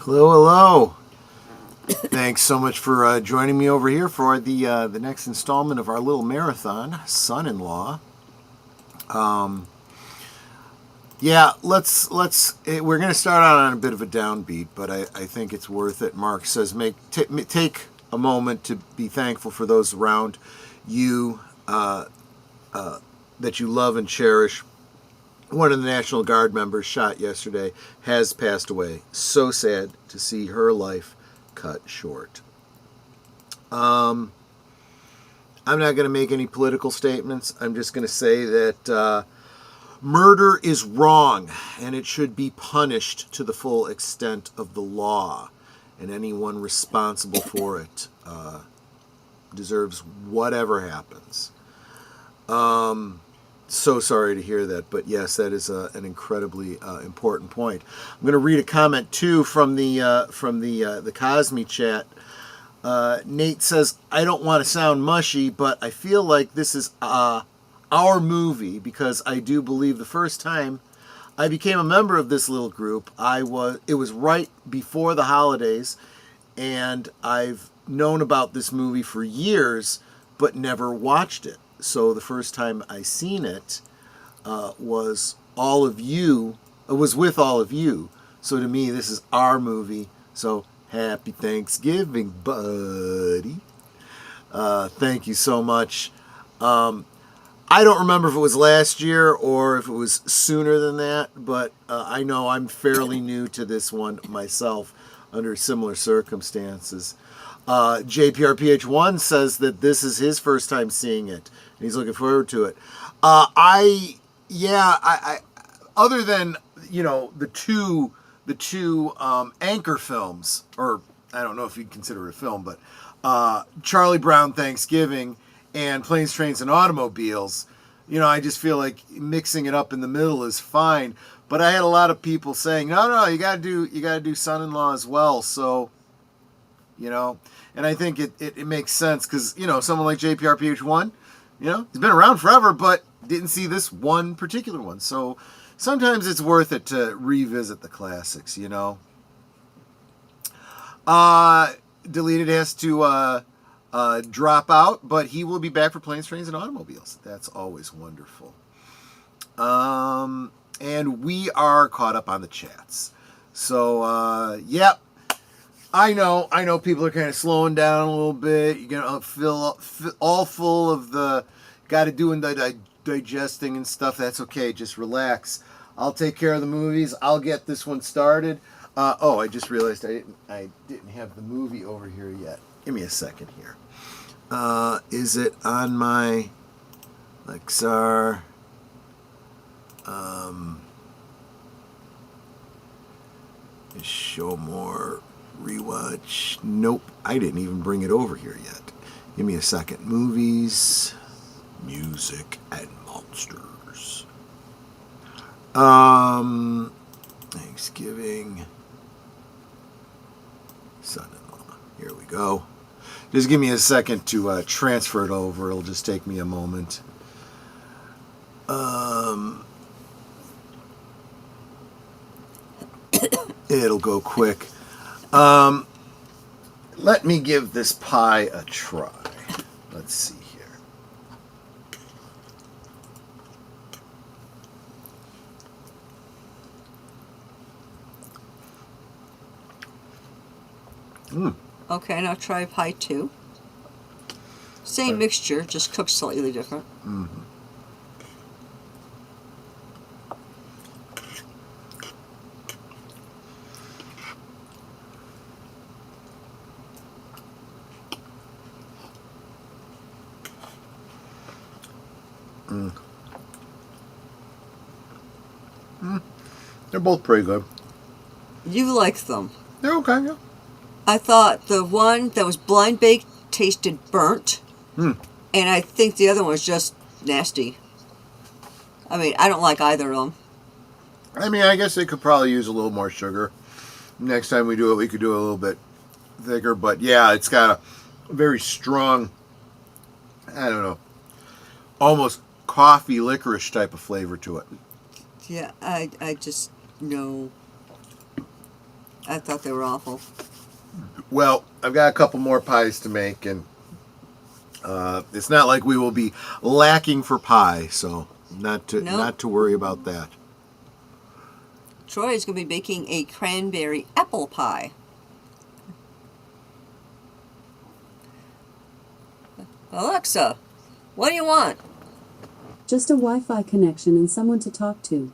Hello, hello. Thanks so much for joining me over here for the next installment of our little marathon, Son-in-Law. Yeah, we're going to start out on a bit of a downbeat, but I think it's worth it. Mark says, take a moment to be thankful for those around you that you love and cherish. One of the National Guard members shot yesterday has passed away. So sad to see her life cut short. I'm not going to make any political statements. I'm just going to say that murder is wrong, and it should be punished to the full extent of the law. And anyone responsible for it deserves whatever happens. So sorry to hear that, but yes, that is an incredibly important point. I'm going to read a comment too from the Cosme chat. Nate says, "I don't want to sound mushy, but I feel like this is our movie because I do believe the first time I became a member of this little group, it was right before the holidays, and I've known about this movie for years, but never watched it. So the first time I seen it was with all of you. So to me, this is our movie. So happy Thanksgiving, buddy. Thank you so much. I don't remember if it was last year or if it was sooner than that, but I know I'm fairly new to this one myself under similar circumstances. JPRPH1 says that this is his first time seeing it, and he's looking forward to it. I other than, the two anchor films, or I don't know if you'd consider it a film, but Charlie Brown Thanksgiving and Planes, Trains, and Automobiles, I just feel like mixing it up in the middle is fine. But I had a lot of people saying, no, you gotta do Son-in-Law as well. So, and I think it makes sense because, someone like JPRPH1, he's been around forever, but didn't see this one particular one. So sometimes it's worth it to revisit the classics, Deleted has to drop out, but he will be back for Planes, Trains, and Automobiles. That's always wonderful. And we are caught up on the chats. So, yep. I know people are kind of slowing down a little bit. You're going to feel all full of the got to do and the digesting and stuff. That's okay. Just relax. I'll take care of the movies. I'll get this one started. I just realized I didn't have the movie over here yet. Give me a second here. Is it on my Lexar? Show more rewatch. Nope, I didn't even bring it over here yet. Give me a second. Movies, music, and monsters. Thanksgiving. Son-in-Law. Here we go. Just give me a second to transfer it over. It'll just take me a moment. It'll go quick. Let me give this pie a try. Let's see here. Okay, now try pie 2. Same mixture, just cooked slightly different. Mm-hmm. They're both pretty good. You like them. They're okay, yeah. I thought the one that was blind baked tasted burnt, and I think the other one was just nasty. I mean, I don't like either of them. I mean, I guess they could probably use a little more sugar. Next time we do it, we could do it a little bit thicker. But yeah, it's got a very strong, I don't know, almost coffee licorice type of flavor to it. Yeah, I just know. I thought they were awful. Well, I've got a couple more pies to make, and it's not like we will be lacking for pie, so not to worry about that. Troy is going to be baking a cranberry apple pie. Alexa, what do you want? Just a Wi-Fi connection and someone to talk to.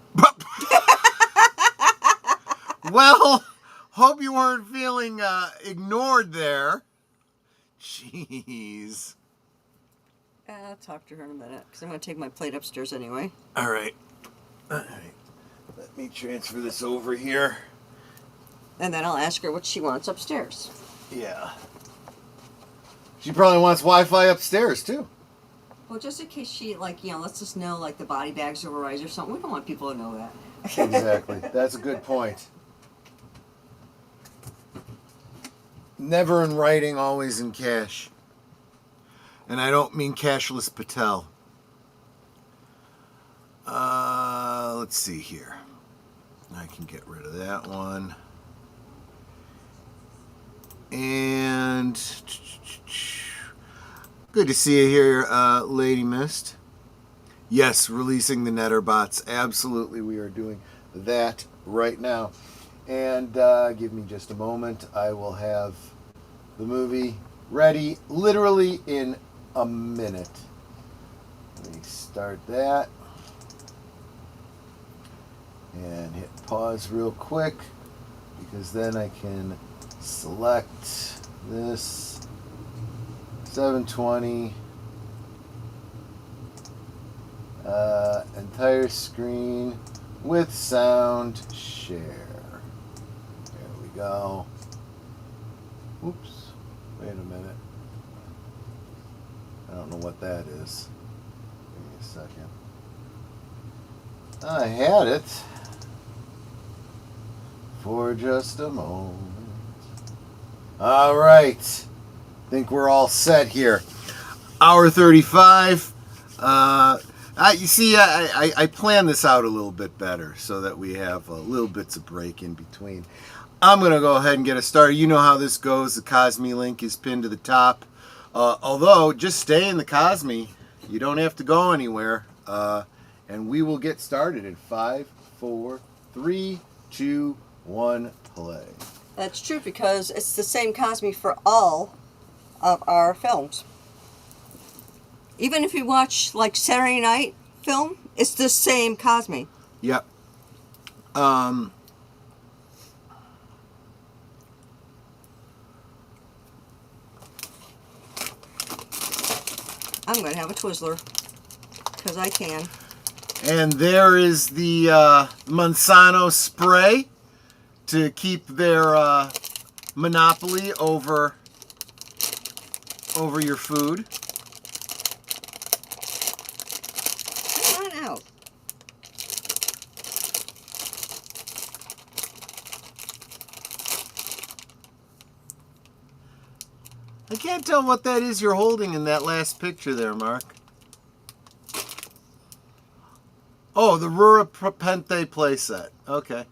Well, hope you weren't feeling ignored there. Jeez. I'll talk to her in a minute, because I'm going to take my plate upstairs anyway. All right. Let me transfer this over here. And then I'll ask her what she wants upstairs. Yeah. She probably wants Wi-Fi upstairs, too. Well, just in case she, lets us know, the body bags overrise or something. We don't want people to know that. Exactly. That's a good point. Never in writing, always in cash. And I don't mean cashless Patel. Let's see here. I can get rid of that one. And good to see you here, Lady Mist. Yes, releasing the Netterbots. Absolutely, we are doing that right now. And give me just a moment. I will have the movie ready literally in a minute. Let me start that. And hit pause real quick, because then I can select this 720 entire screen with sound share. There we go. Oops, wait a minute. I don't know what that is. Give me a second. I had it for just a moment. All right. Think we're all set here. Hour 35. You see, I planned this out a little bit better so that we have little bits of break in between. I'm going to go ahead and get us started. You know how this goes. The Cosme link is pinned to the top. Although, just stay in the Cosme. You don't have to go anywhere. And we will get started in 5, 4, 3, 2, 1, play. That's true, because it's the same Cosme for all of our films. Even if you watch, Saturday night film, it's the same Cosme. Yep. I'm going to have a Twizzler, because I can. And there is the Monsanto spray to keep their monopoly over your food. Come on out. I can't tell what that is you're holding in that last picture there, Mark. Oh, the Rura Propente playset. Okay.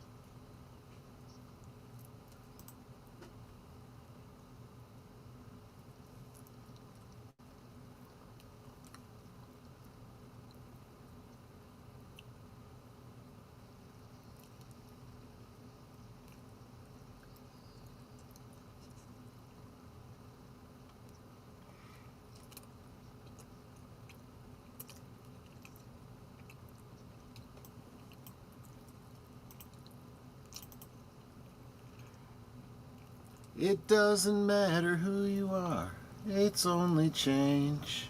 It doesn't matter who you are, it's only change.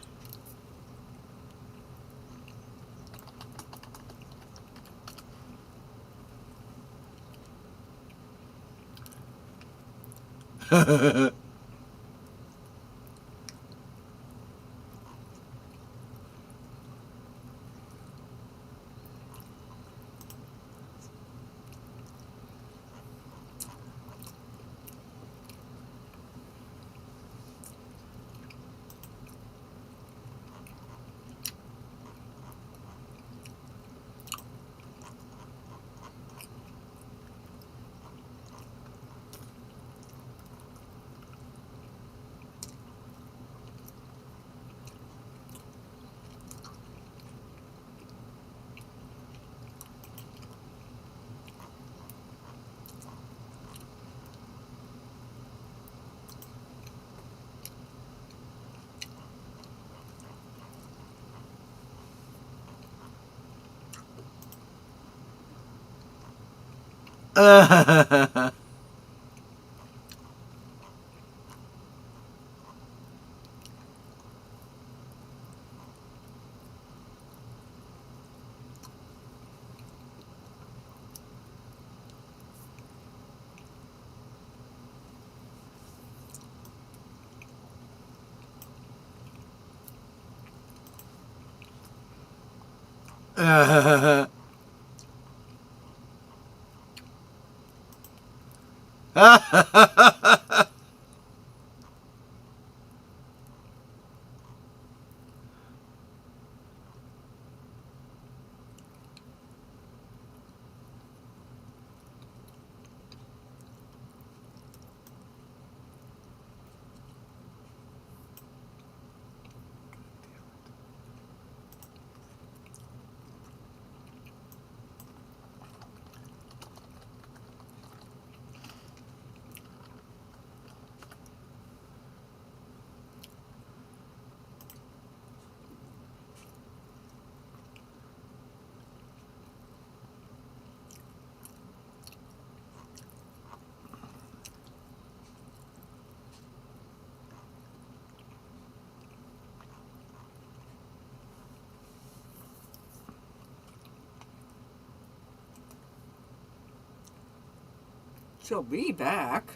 She'll be back.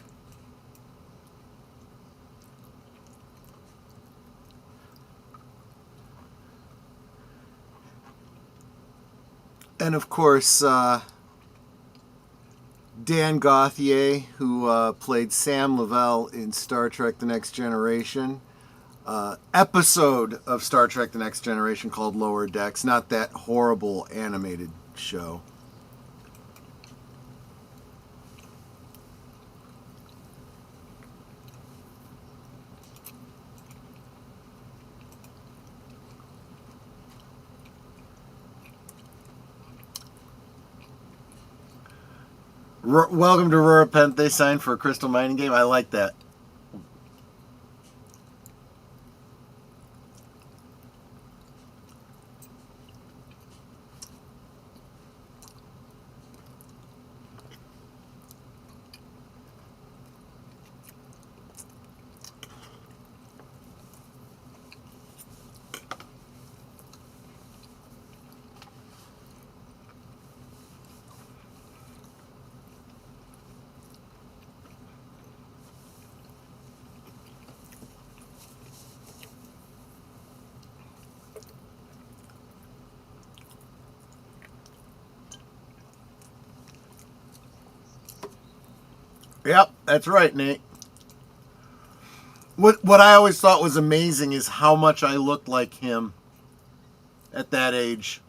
And of course, Dan Gauthier, who played Sam Lavelle in Star Trek The Next Generation, episode of Star Trek The Next Generation called Lower Decks, not that horrible animated show. Welcome to Rurapent. They signed for a Crystal Mining game. I like that. Yep, that's right, Nate. What I always thought was amazing is how much I looked like him at that age.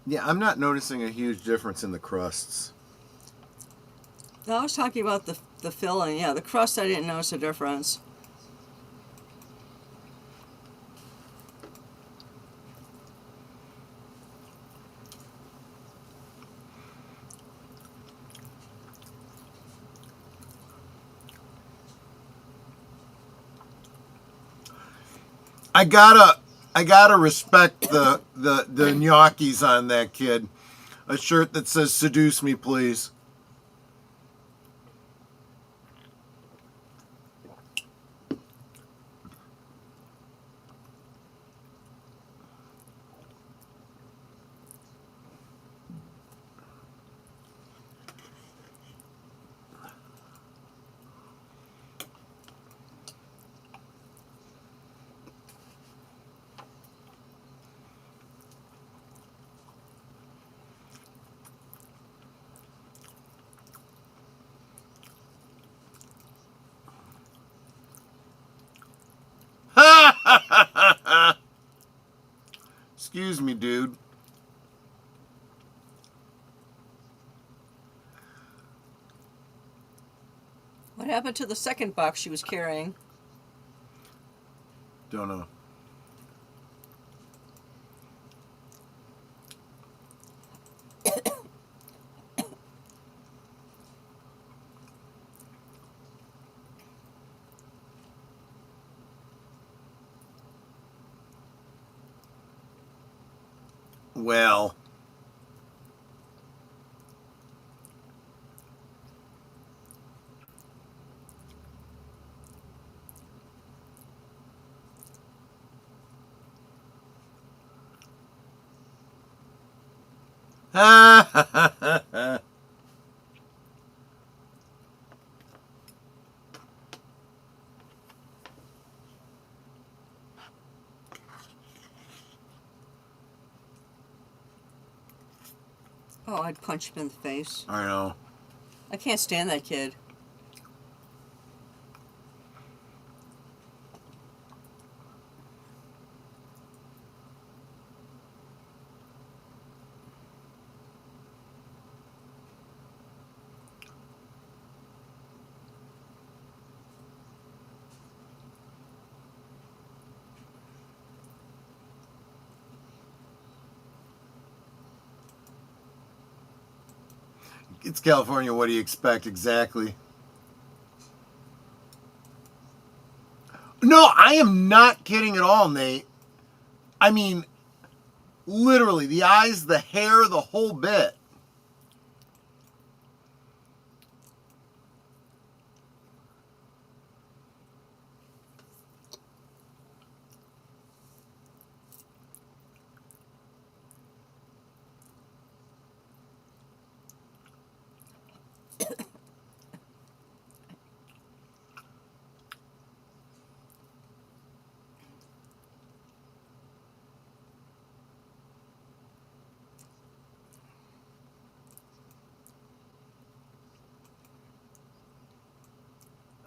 Yeah, I'm not noticing a huge difference in the crusts. No, I was talking about the filling. Yeah, the crust, I didn't notice a difference. I gotta respect the gnocchis on that kid. A shirt that says "Seduce me, please." Excuse me, dude. What happened to the second box she was carrying? Don't know. Well. Oh, I'd punch him in the face. I know. I can't stand that kid. It's California. What do you expect exactly? No, I am not kidding at all, Nate. I mean, literally, the eyes, the hair, the whole bit.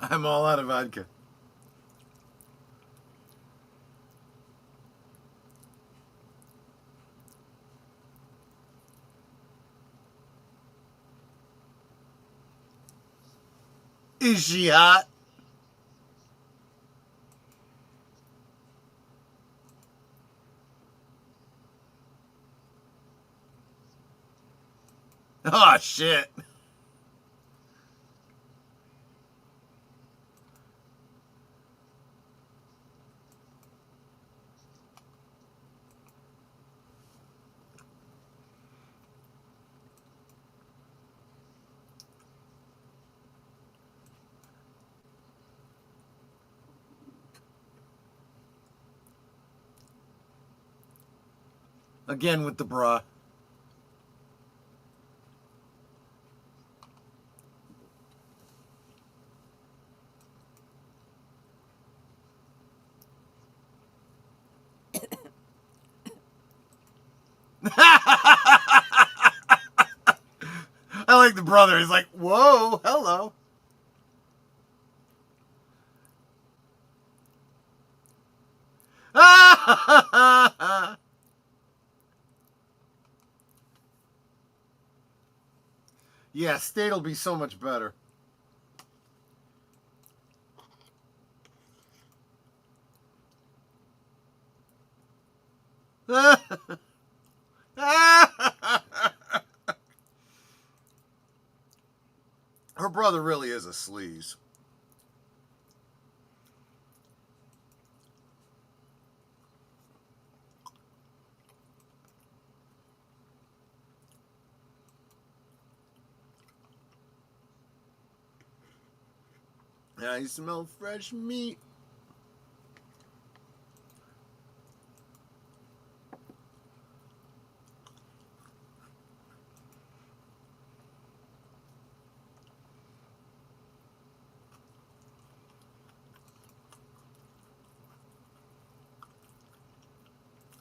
I'm all out of vodka. Is she hot? Oh, shit. Again with the bra. I like the brother. He's like, whoa, hello. Yeah, state'll be so much better. Her brother really is a sleaze. I smell fresh meat.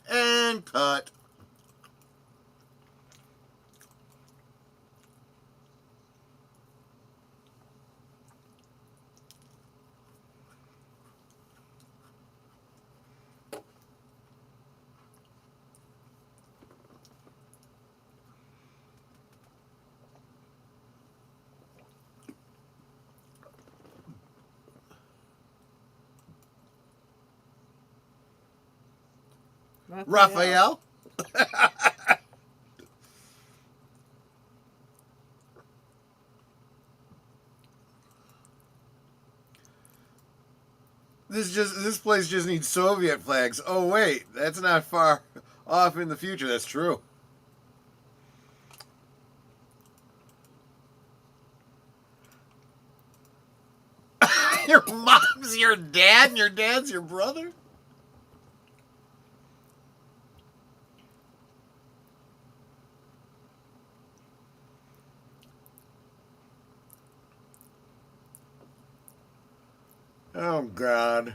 And cut. Raphael? This place just needs Soviet flags. Oh wait, that's not far off in the future. That's true. Your mom's your dad and your dad's your brother? Oh, God.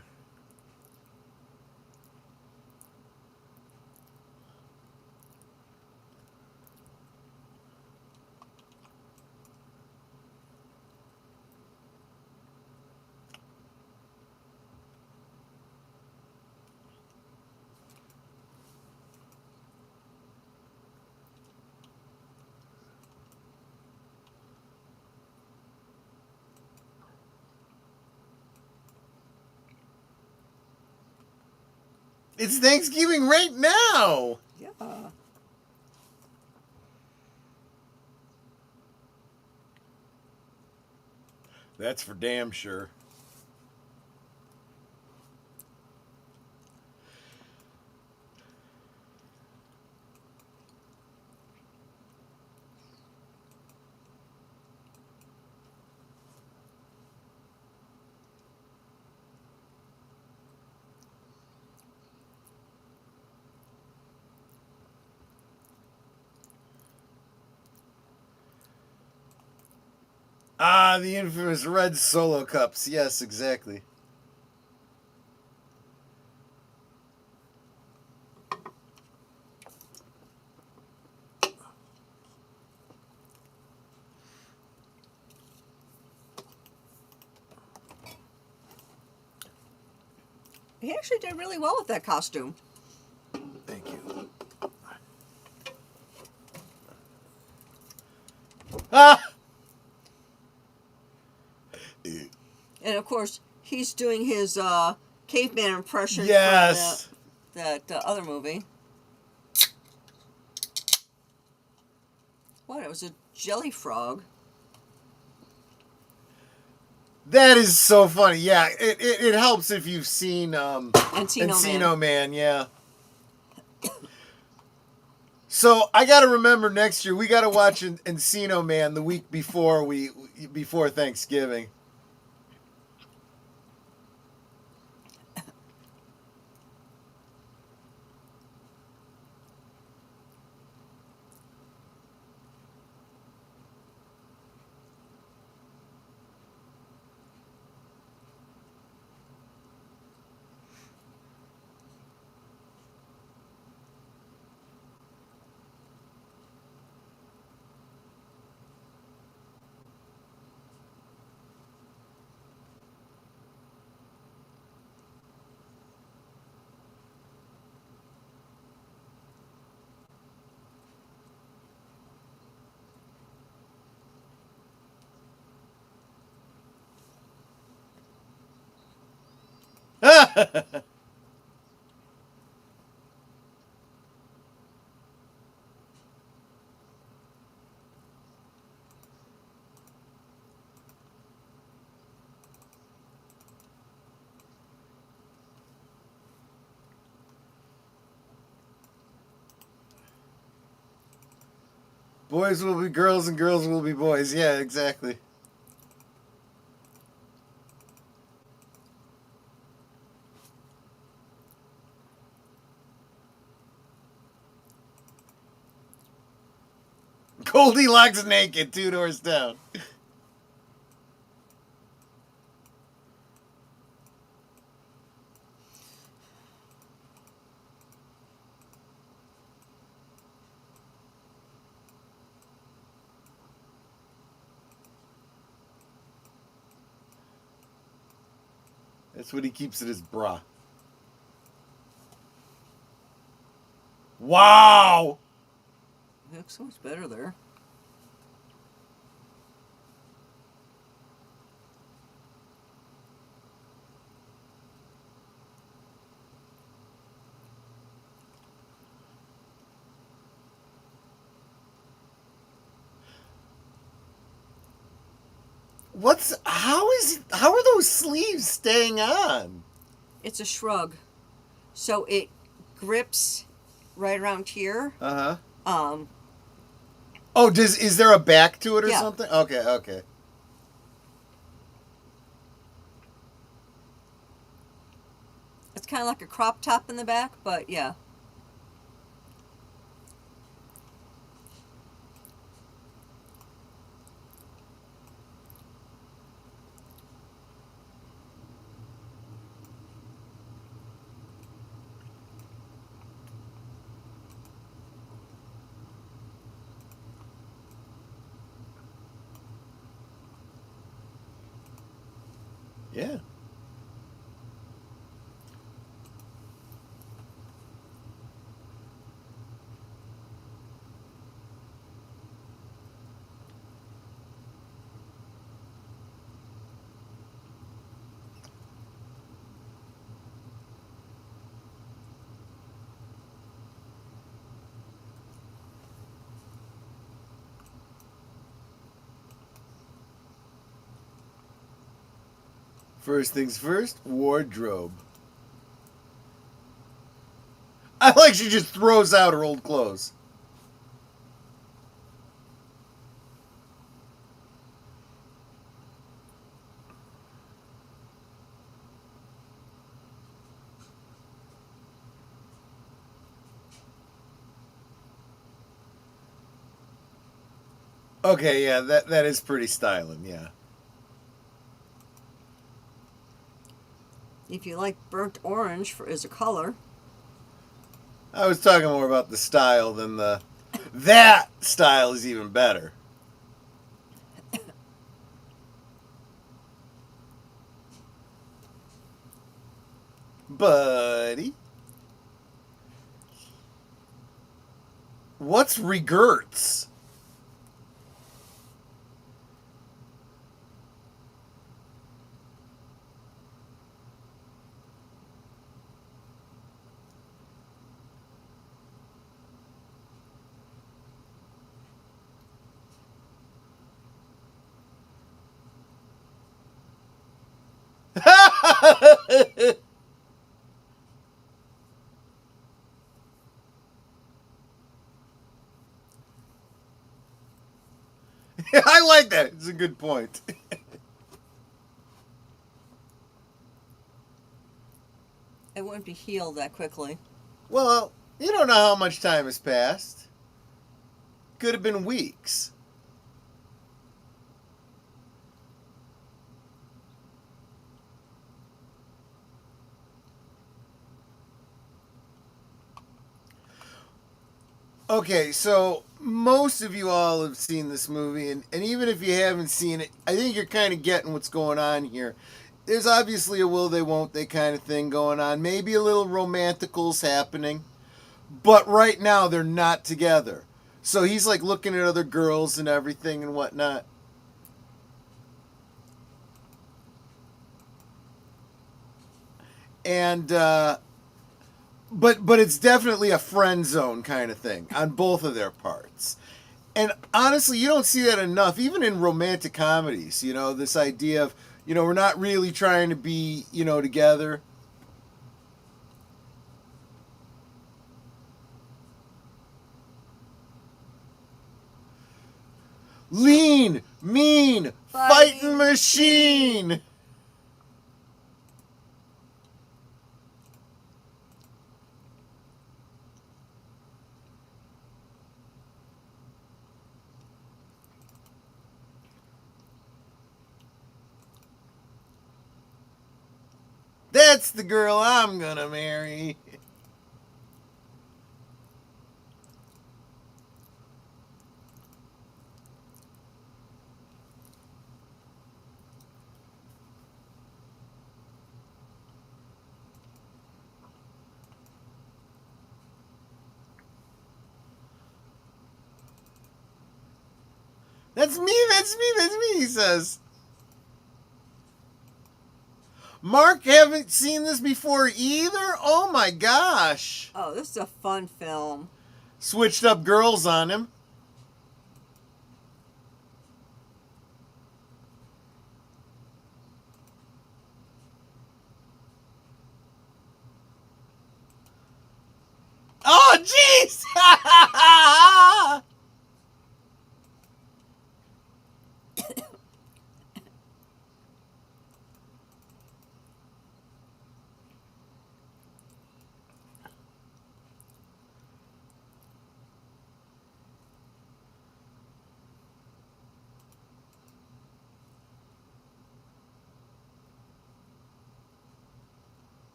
It's Thanksgiving right now. Yeah. That's for damn sure. Ah, the infamous red solo cups. Yes, exactly. He actually did really well with that costume. Thank you. Ah! And of course, he's doing his caveman impression Yes. from that other movie. What? It was a jelly frog. That is so funny. Yeah, it helps if you've seen Encino Man. Yeah. So I got to remember next year we got to watch Encino Man the week before before Thanksgiving. Boys will be girls and girls will be boys. Yeah, exactly. Goldilocks naked, 2 doors down. That's what he keeps in his bra. Wow! It looks so much better there. How are those sleeves staying on? It's a shrug. So it grips right around here. Oh, is there a back to it or Yeah. something? Okay. It's kind of like a crop top in the back, but yeah. Yeah. First things first, wardrobe. I like she just throws out her old clothes. Okay, yeah, that is pretty styling, yeah. If you like burnt orange as a color. I was talking more about the style than the... That style is even better. Buddy. What's regerts? I like that. It's a good point. It wouldn't be healed that quickly. Well, you don't know how much time has passed. Could have been weeks. Okay, so most of you all have seen this movie, and even if you haven't seen it, I think you're kind of getting what's going on here. There's obviously a will they won't they kind of thing going on. Maybe a little romanticals happening. But right now they're not together. So he's like looking at other girls and everything and whatnot. And but it's definitely a friend zone kind of thing on both of their parts. And honestly, you don't see that enough, even in romantic comedies, you know, this idea of, you know, we're not really trying to be, you know, together. Lean, mean, fighting machine. That's the girl I'm gonna marry. That's me, he says. Mark, haven't seen this before either? Oh my gosh. Oh, this is a fun film. Switched up girls on him. Oh, face!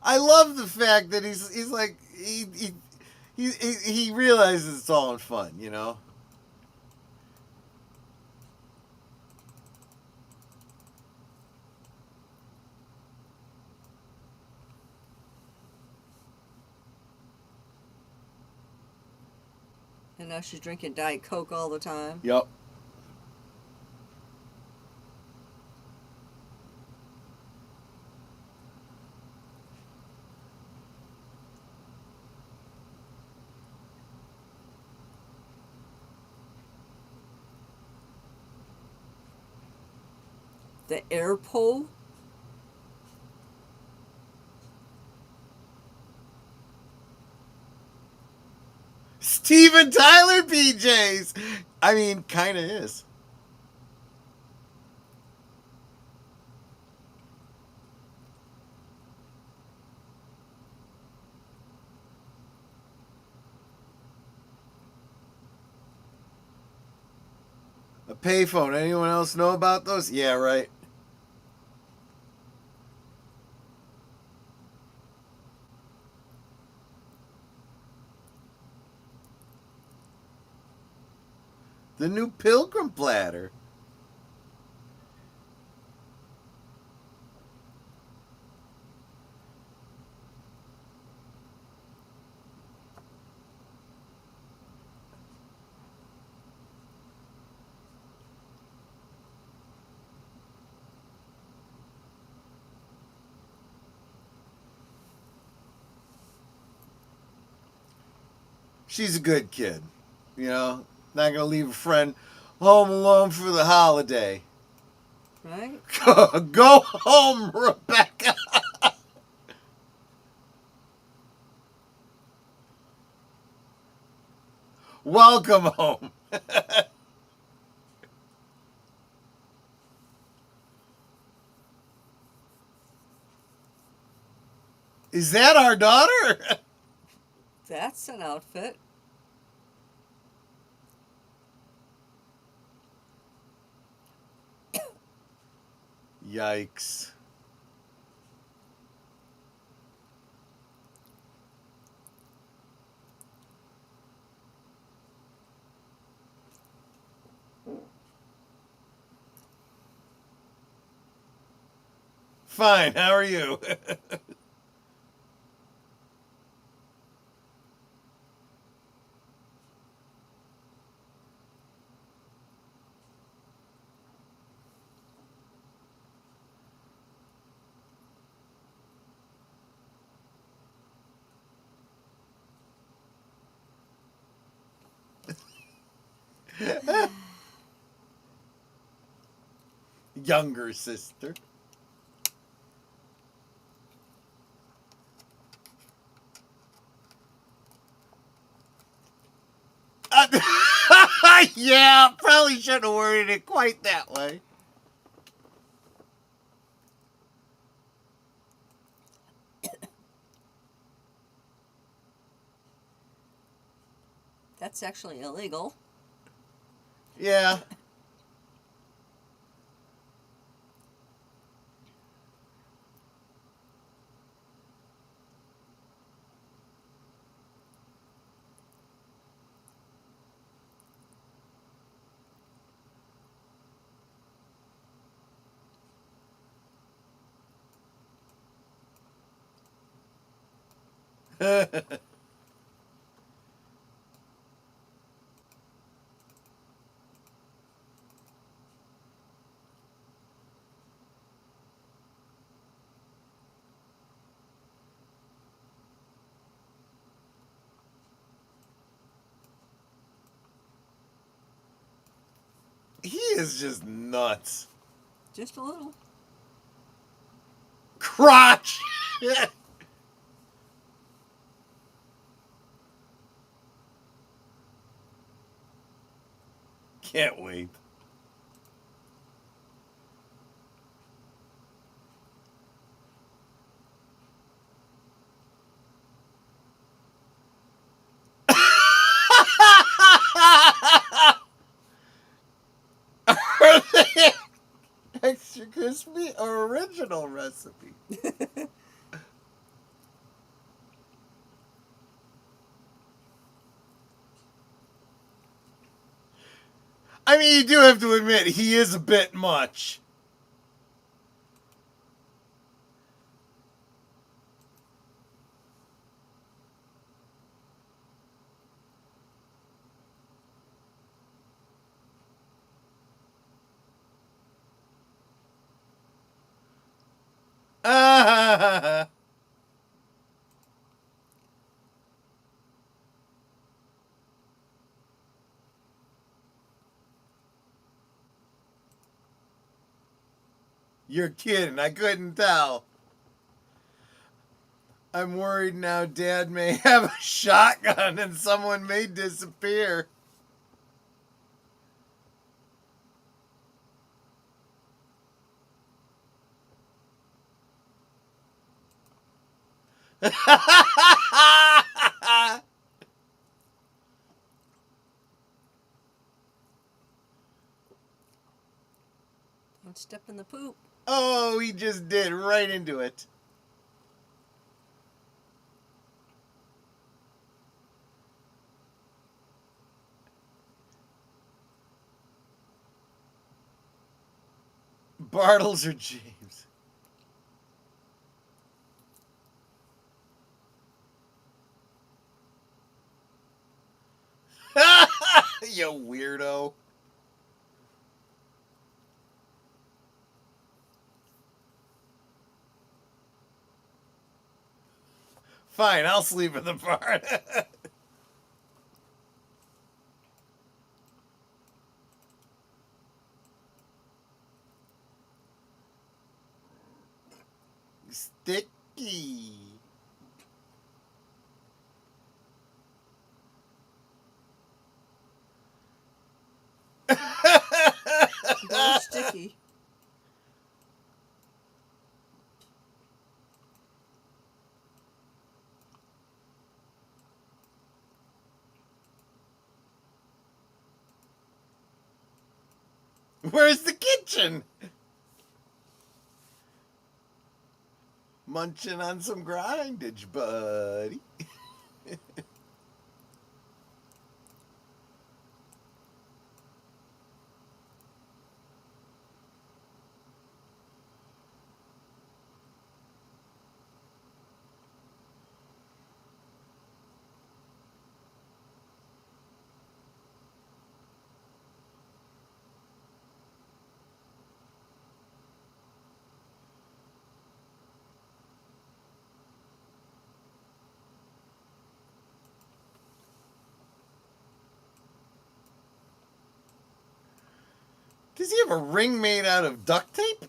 I love the fact that he's like he realizes it's all in fun, you know. And now she's drinking Diet Coke all the time. Yep. The air pole. Steven Tyler PJs. I mean, kind of is. A payphone. Anyone else know about those? Yeah, right. The new Pilgrim platter. She's a good kid, you know. Not gonna leave a friend home alone for the holiday. Right? Go home, Rebecca. Welcome home. Is that our daughter? That's an outfit. Yikes. Fine, how are you? Younger sister. Yeah, probably shouldn't have worded it quite that way. That's actually illegal. Yeah. He is just nuts. Just a little. crotch. Can't wait. Are they extra crispy or original recipe? I mean, you do have to admit, he is a bit much. Ah, you're kidding. I couldn't tell. I'm worried now Dad may have a shotgun and someone may disappear. Don't step in the poop. Oh, he just did right into it. Bartles or James? You weirdo. Fine, I'll sleep in the barn. Sticky. Very sticky. Where's the kitchen? Munching on some grindage, buddy. Does he have a ring made out of duct tape?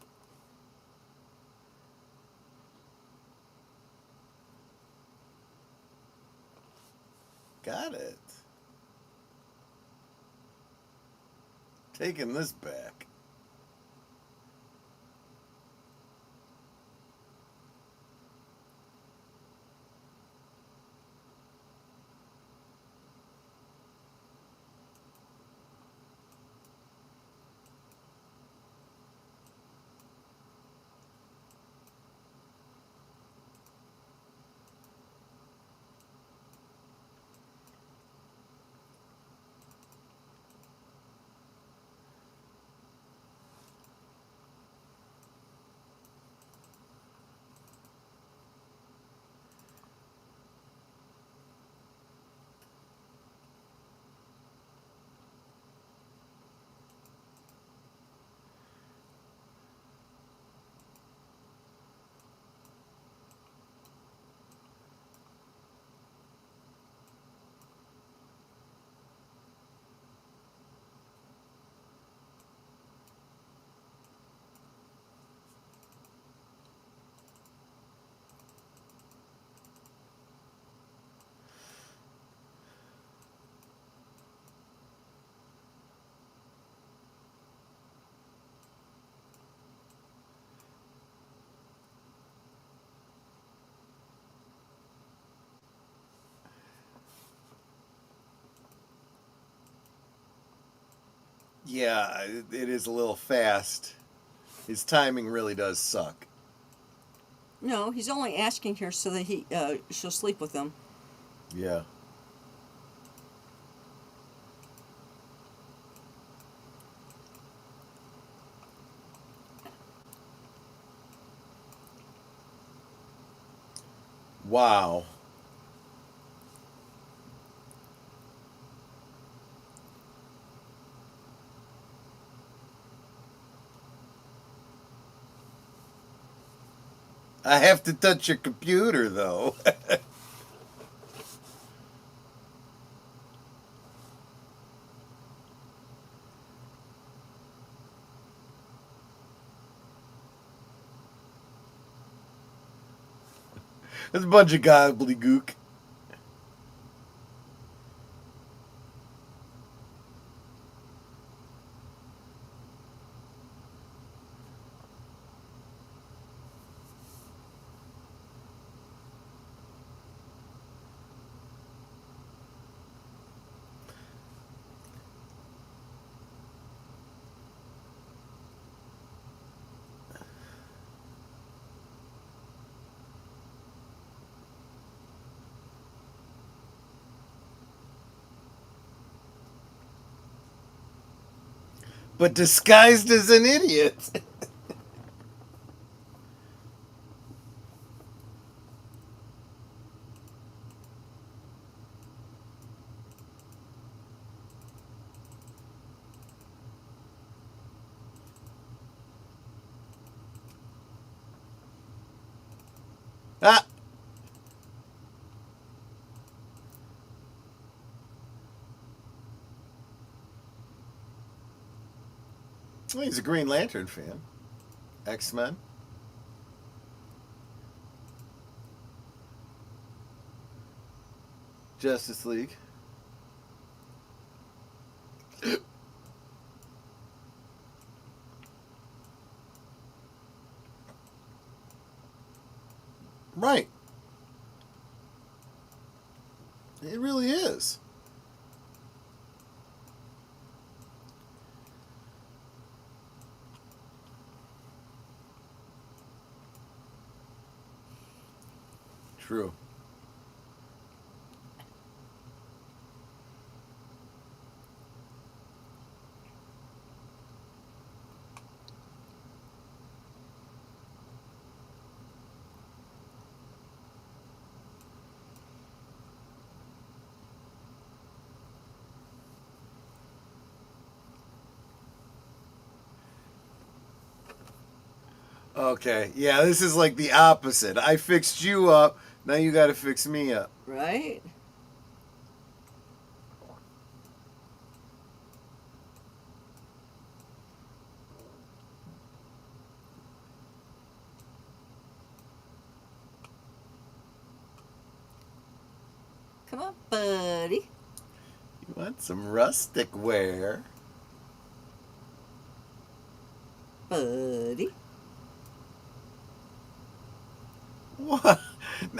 Got it. Taking this back. Yeah, it is a little fast. His timing really does suck. No, he's only asking her so that she'll sleep with him. Yeah. Wow. I have to touch your computer, though. There's a bunch of gobbledygook. But disguised as an idiot. Ah! Well, he's a Green Lantern fan. X-Men. Justice League. Right. It really is. True. Okay, yeah, this is like the opposite. I fixed you up, now you gotta fix me up. Right? Come on, buddy. You want some rustic wear? Buddy. What?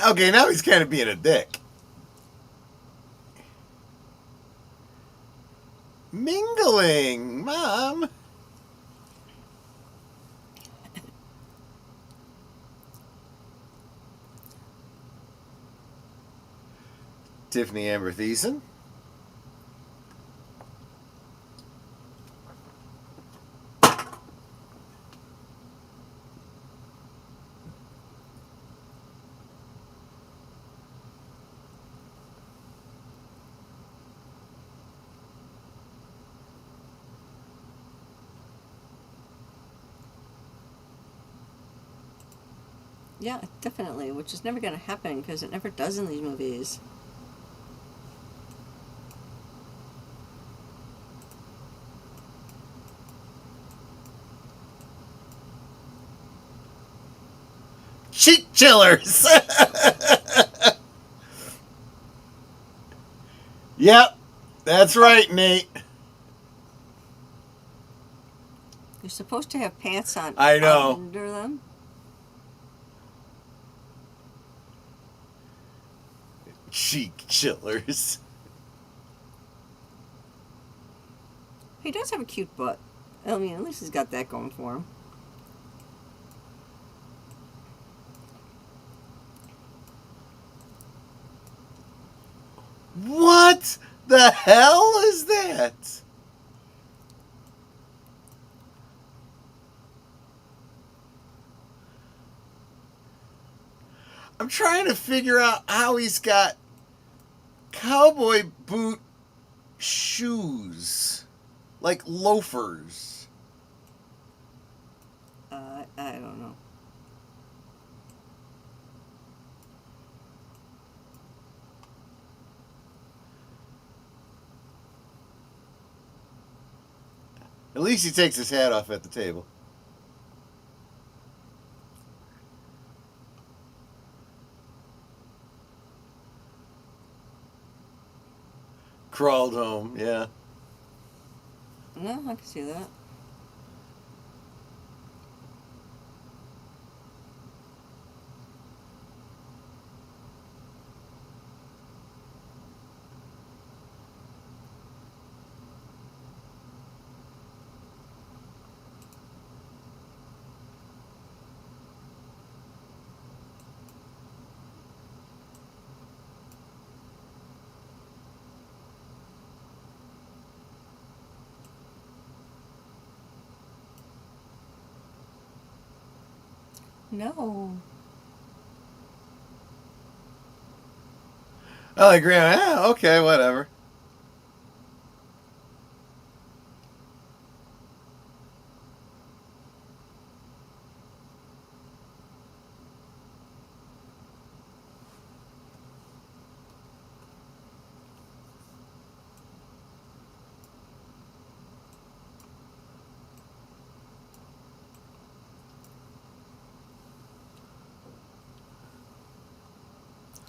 Okay, now he's kind of being a dick. Mingling, Mom. Tiffany Amber Thiessen. Yeah, definitely, which is never going to happen because it never does in these movies. Cheek chillers. Yep, that's right, Nate. You're supposed to have pants on I know. under them. Cheek chillers. He does have a cute butt. I mean, at least he's got that going for him. What the hell is that? I'm trying to figure out how he's got cowboy boot shoes, like loafers. I don't know. At least he takes his hat off at the table. Crawled home, yeah. No, I can see that. No. I agree. Yeah, okay, whatever.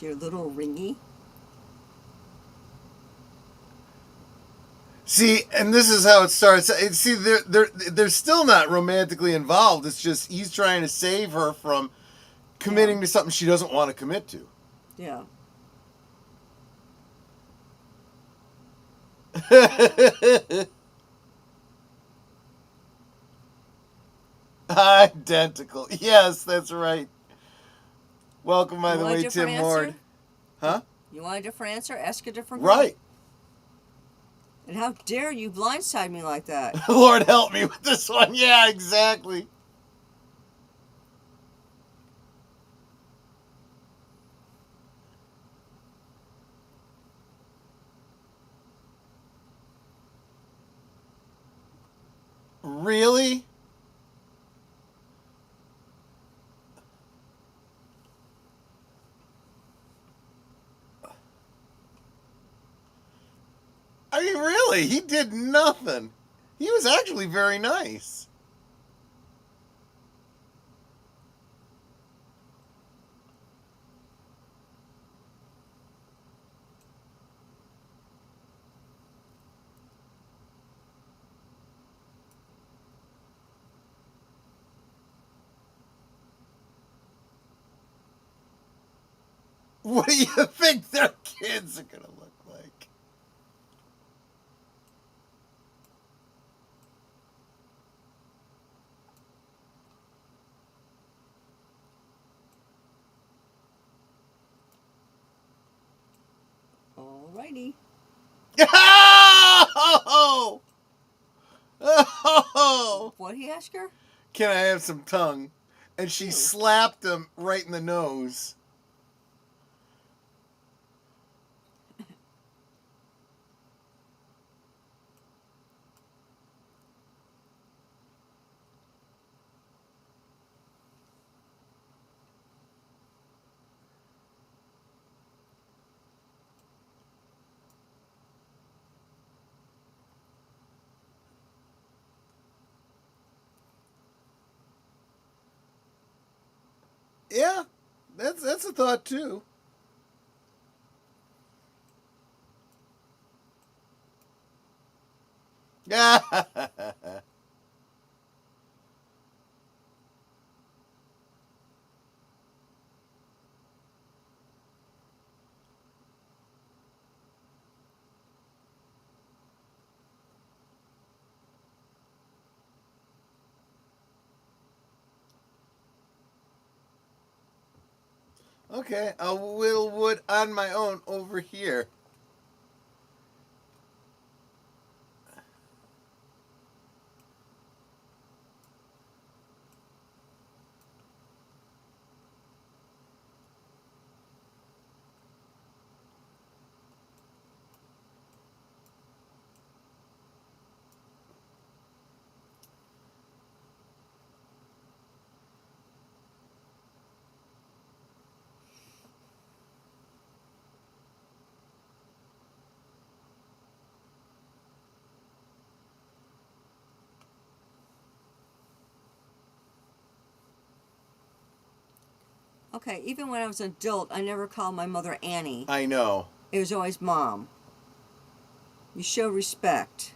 Your little ringy. See, and this is how it starts. See, they're still not romantically involved. It's just he's trying to save her from committing to something she doesn't want to commit to. Yeah. Identical. Yes, that's right. Welcome, by You the want a way, different Tim Ward. answer? Huh? You want a different answer? Ask a different girl. Right. And how dare you blindside me like that? Lord help me with this one. Yeah, exactly. Really? I mean, really? He did nothing. He was actually very nice. What do you think their kids are going to look like? Alrighty. Oh! Oh! What he ask her? Can I have some tongue? And she slapped him right in the nose. Yeah, that's a thought too. Yeah. Okay, I'll whittle wood on my own over here. Okay, even when I was an adult, I never called my mother Annie. I know. It was always Mom. You show respect.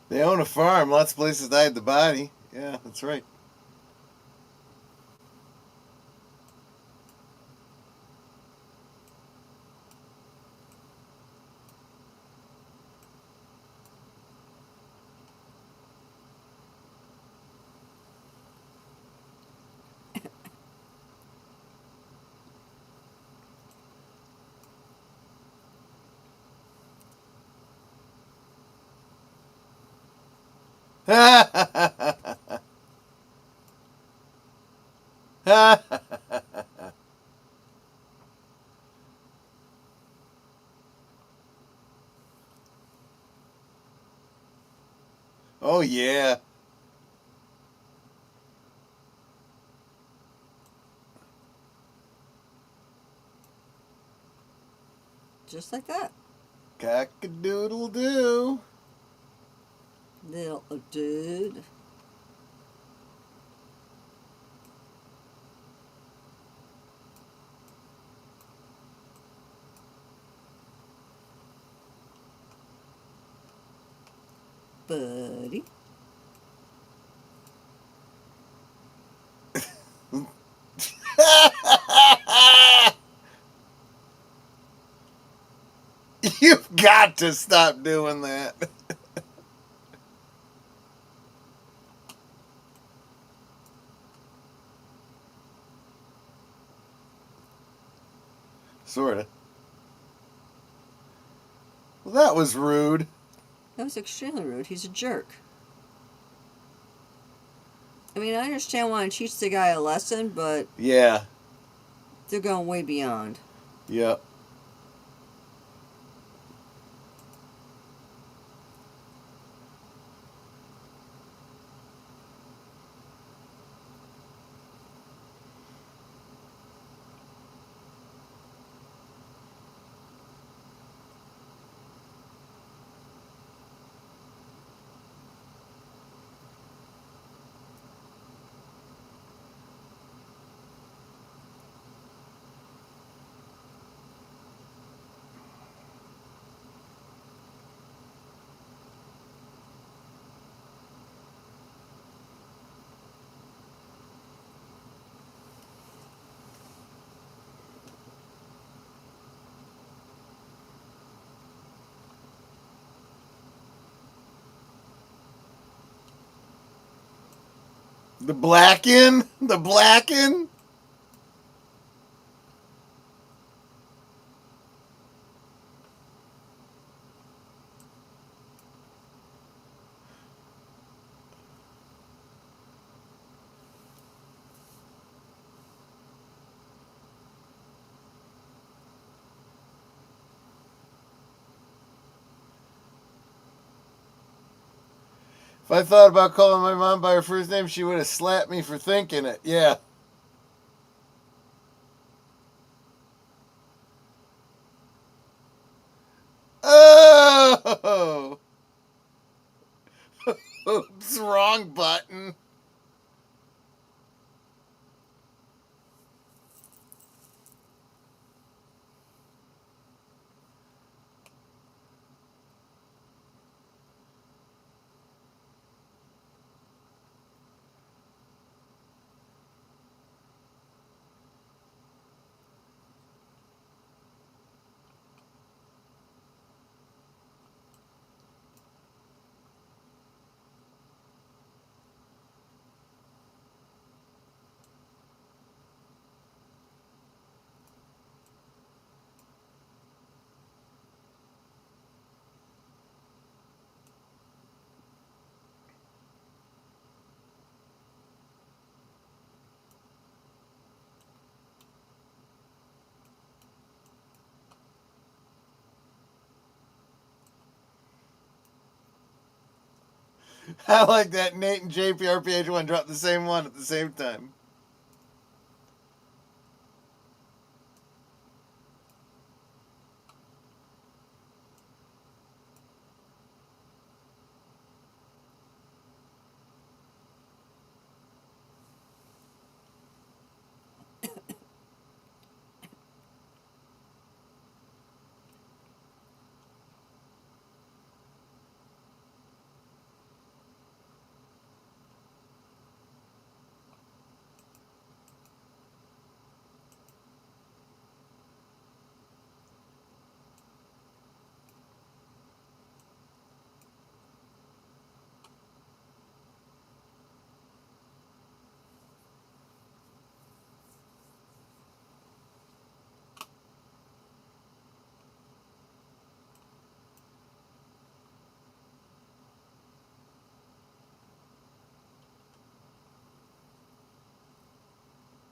They own a farm. Lots of places to hide the body. Yeah, that's right. Oh, yeah. Just like that. Cock-a-doodle-doo. Little dude. Buddy. You've got to stop doing that. Sorta. Well, that was rude. That was extremely rude. He's a jerk. I mean, I understand wanting to teach the guy a lesson, but Yeah. they're going way beyond. Yep. The blacken? The blacken? If I thought about calling my mom by her first name, she would have slapped me for thinking it. Yeah. Oh! Oops, wrong button. I like that Nate and JPRPH1 dropped the same one at the same time.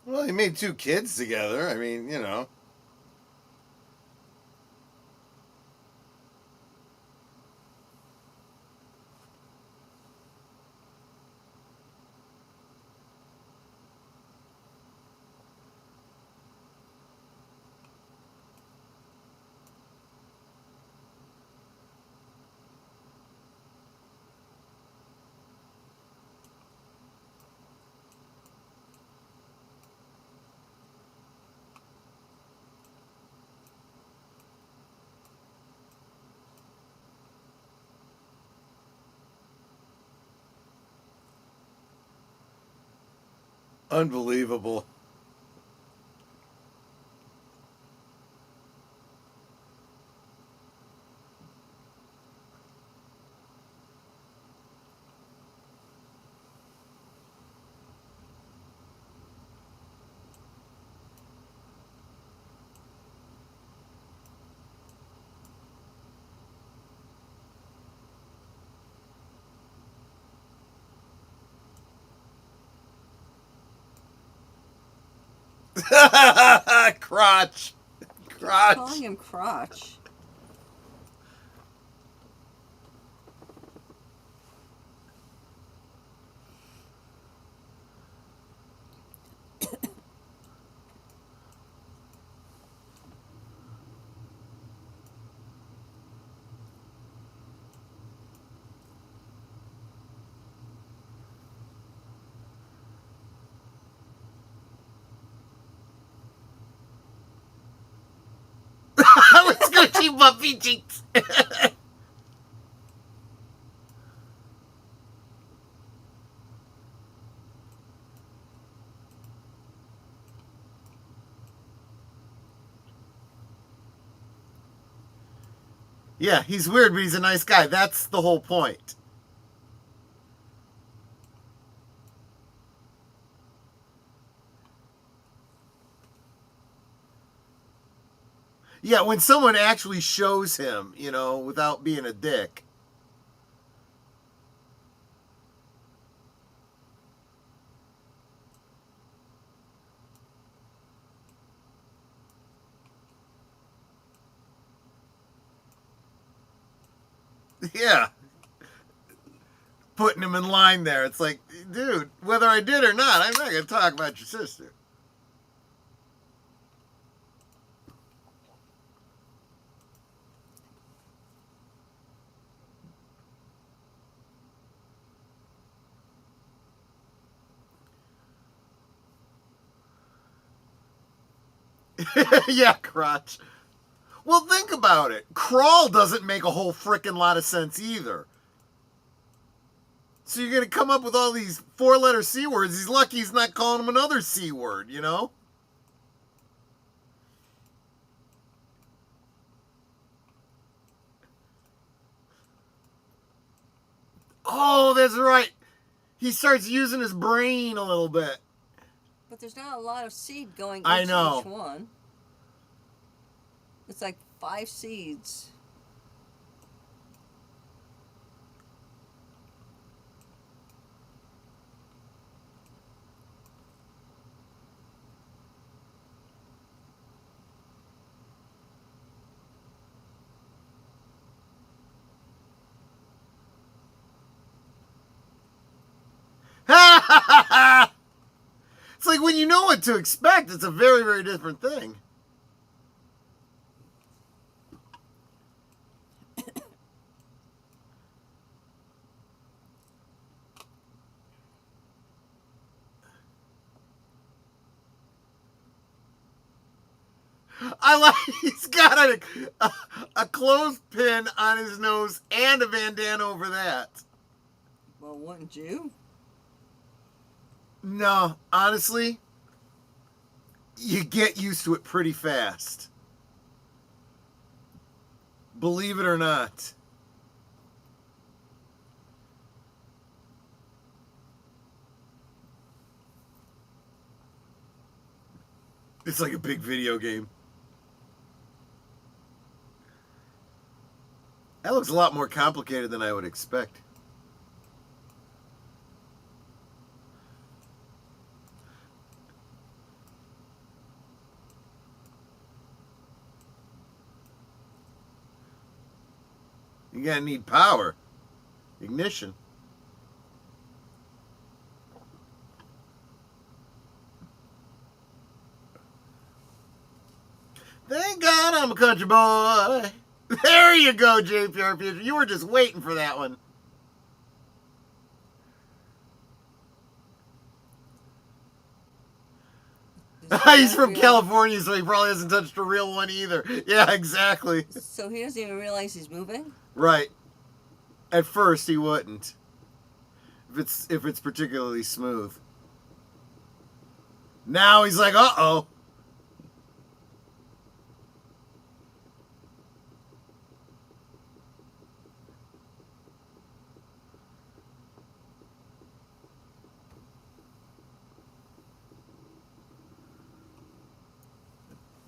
Well, he made 2 kids together. I mean, you know. Unbelievable. Crotch. Crotch. Calling him crotch. Let's go cheap puppy cheeks. Yeah, he's weird, but he's a nice guy. That's the whole point. Yeah, when someone actually shows him, you know, without being a dick. Yeah. Putting him in line there. It's like, dude, whether I did or not, I'm not going to talk about your sister. Yeah, crotch. Well, think about it. Crawl doesn't make a whole frickin' lot of sense either. So you're going to come up with all these 4-letter C words. He's lucky he's not calling him another C word, you know? Oh, that's right. He starts using his brain a little bit. But there's not a lot of seed going I into know. each one. It's like 5 seeds. know what to expect. It's a very, very different thing. I like he's got a clothespin on his nose and a bandana over that. Well, wouldn't you? No, honestly, you get used to it pretty fast. Believe it or not. It's like a big video game. That looks a lot more complicated than I would expect. You're gonna need power. Ignition. Thank God I'm a country boy. There you go, JPR Future. You were just waiting for that one. He's from California, so he probably hasn't touched a real one either. Yeah, exactly. So he doesn't even realize he's moving? Right. At first, he wouldn't. If it's particularly smooth. Now he's like, uh-oh.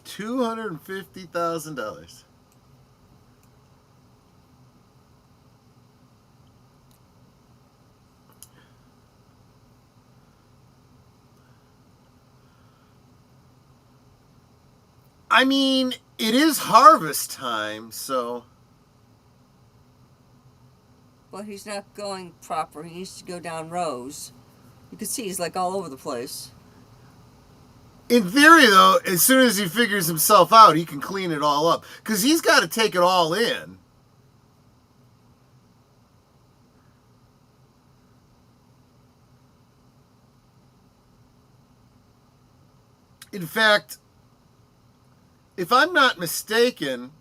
$250,000. I mean, it is harvest time, so... Well, he's not going proper. He needs to go down rows. You can see he's like all over the place. In theory, though, as soon as he figures himself out, he can clean it all up. Because he's got to take it all in. In fact, if I'm not mistaken,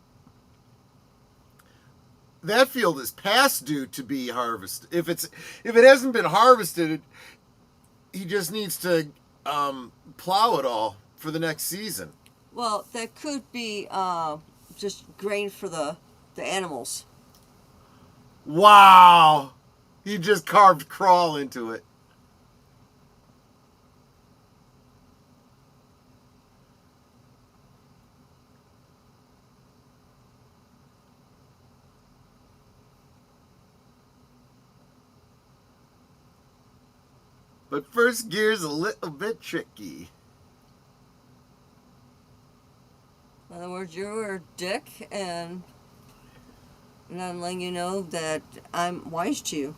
that field is past due to be harvested. If it hasn't been harvested, he just needs to plow it all for the next season. Well, that could be just grain for the animals. Wow! He just carved crawl into it. But first gear's a little bit tricky. In other words, you're a dick, and I'm letting you know that I'm wise to you.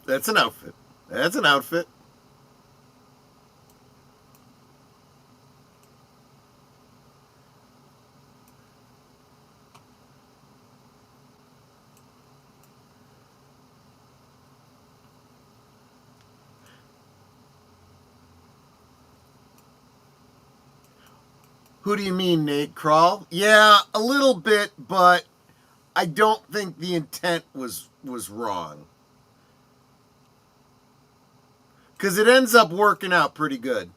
That's an outfit. That's an outfit. Who do you mean, Nate? Crawl? Yeah, a little bit, but I don't think the intent was wrong. Because it ends up working out pretty good.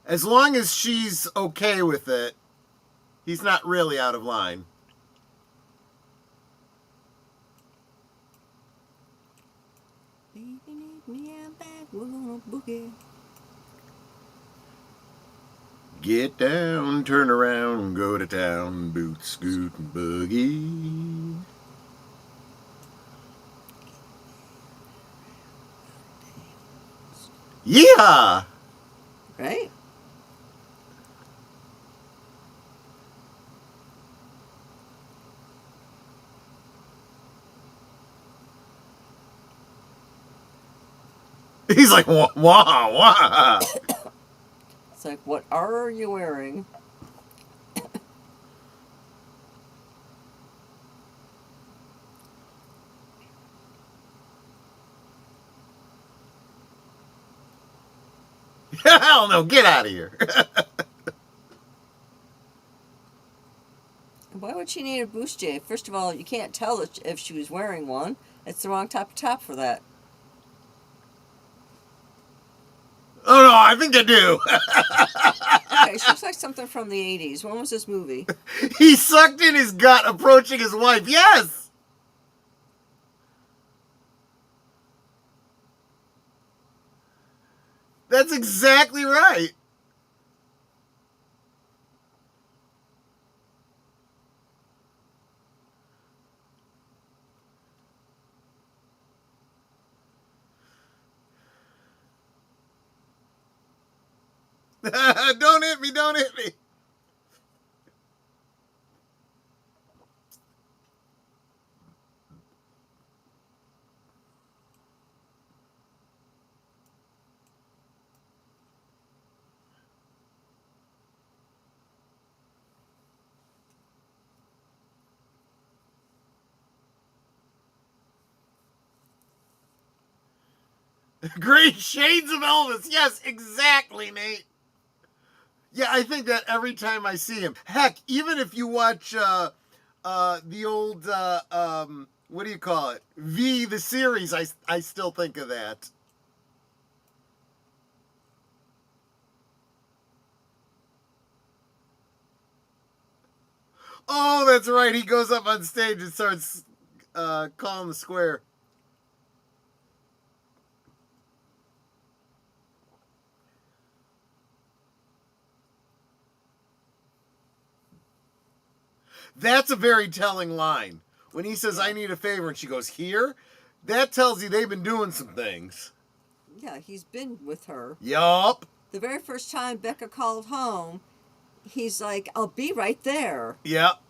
As long as she's okay with it, he's not really out of line. Baby, meet me out back, we're gonna boogie. Get down, turn around, go to town, boot, scoot, and boogie. Yeehaw! Right? He's like, wah, wah, wah. It's like, what are you wearing? Hell no, get out of here. Why would she need a boost J? First of all, you can't tell if she was wearing one. It's the wrong type of top for that. Oh no, I think I do. Okay, she looks like something from the 80s. When was this movie? He sucked in his gut approaching his wife. Yes! That's exactly right. Don't hit me, don't hit me. Great shades of Elvis. Yes, exactly, Nate. Yeah, I think that every time I see him. Heck, even if you watch the old what do you call it? V the series, I still think of that. Oh, that's right. He goes up on stage and starts calling the square. That's a very telling line. When he says, I need a favor, and she goes, here? That tells you they've been doing some things. Yeah, he's been with her. Yup. The very first time Becca called home, he's like, I'll be right there. Yep.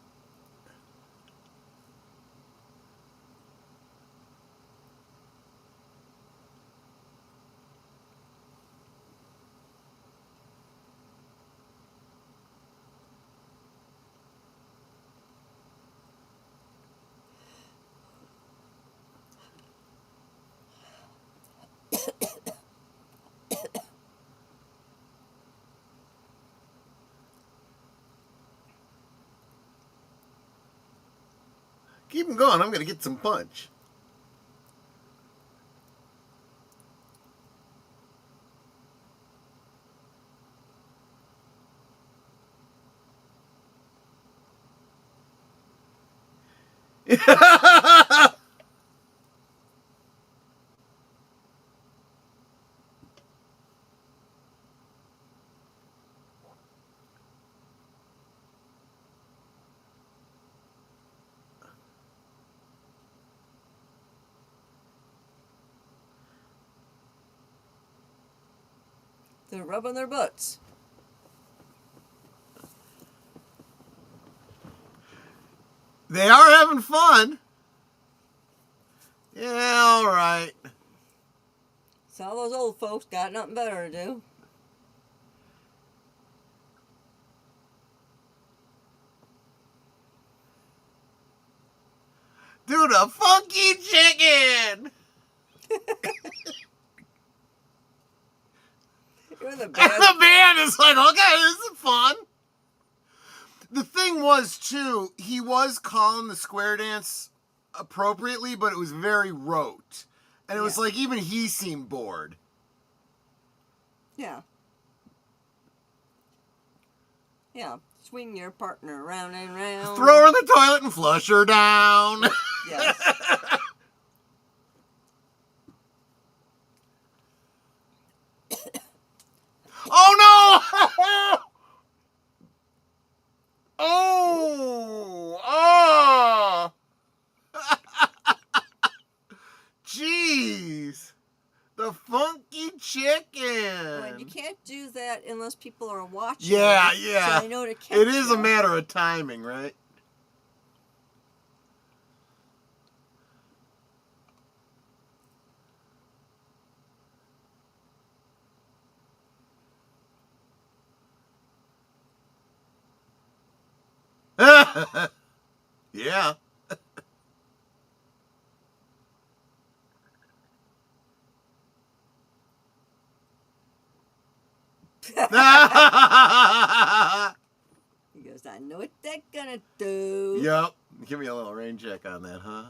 Keep him going. I'm going to get some punch. They're rubbing their butts. They are having fun. Yeah, all right. So all those old folks got nothing better to do. Do the funky chicken. You're the And bad. the band is like, okay, this is fun. The thing was, too, he was calling the square dance appropriately, but it was very rote. And it was Yeah. like, even he seemed bored. Yeah. Yeah. Swing your partner round and round. Throw her in the toilet and flush her down. Yes. Oh, no! Oh! Jeez. The funky chicken. Right, you can't do that unless people are watching. Yeah, So yeah. they know to catch It is a you. matter of timing, right? Yeah. He goes, I know what they're gonna do. Yep. Give me a little rain check on that, huh?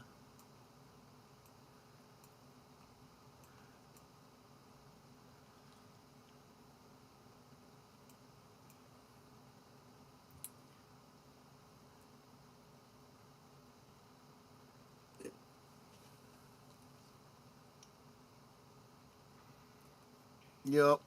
Yep.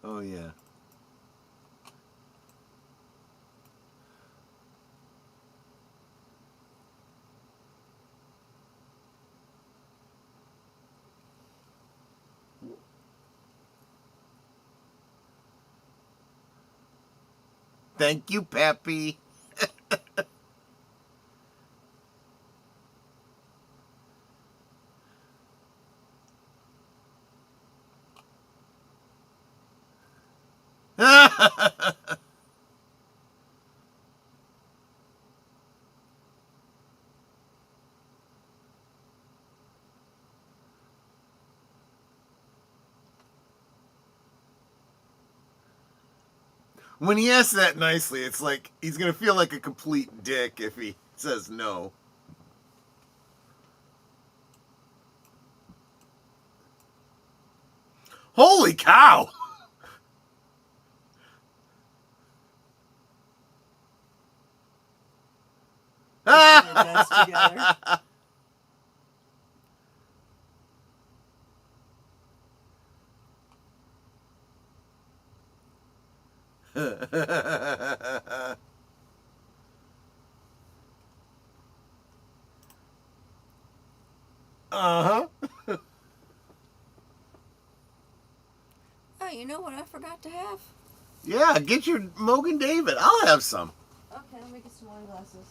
Oh, yeah. Thank you, Peppy. When he asks that nicely, it's like he's going to feel like a complete dick if he says no. Holy cow! They're best together. Uh-huh. Oh, you know what I forgot to have? Yeah, get your Mogan David. I'll have some. Okay, let me get some wine glasses.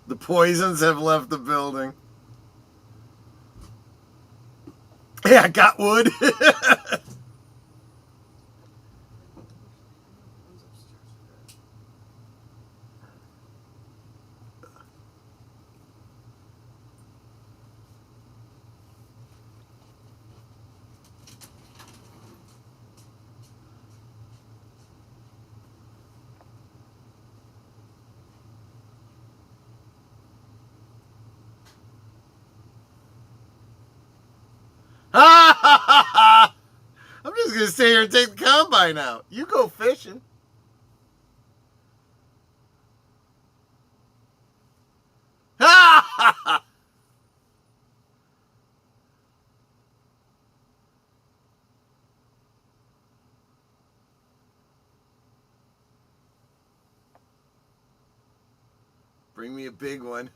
The poisons have left the building. Yeah, got wood. I'm just gonna stay here and take the combine out. You go fishing. Bring me a big one.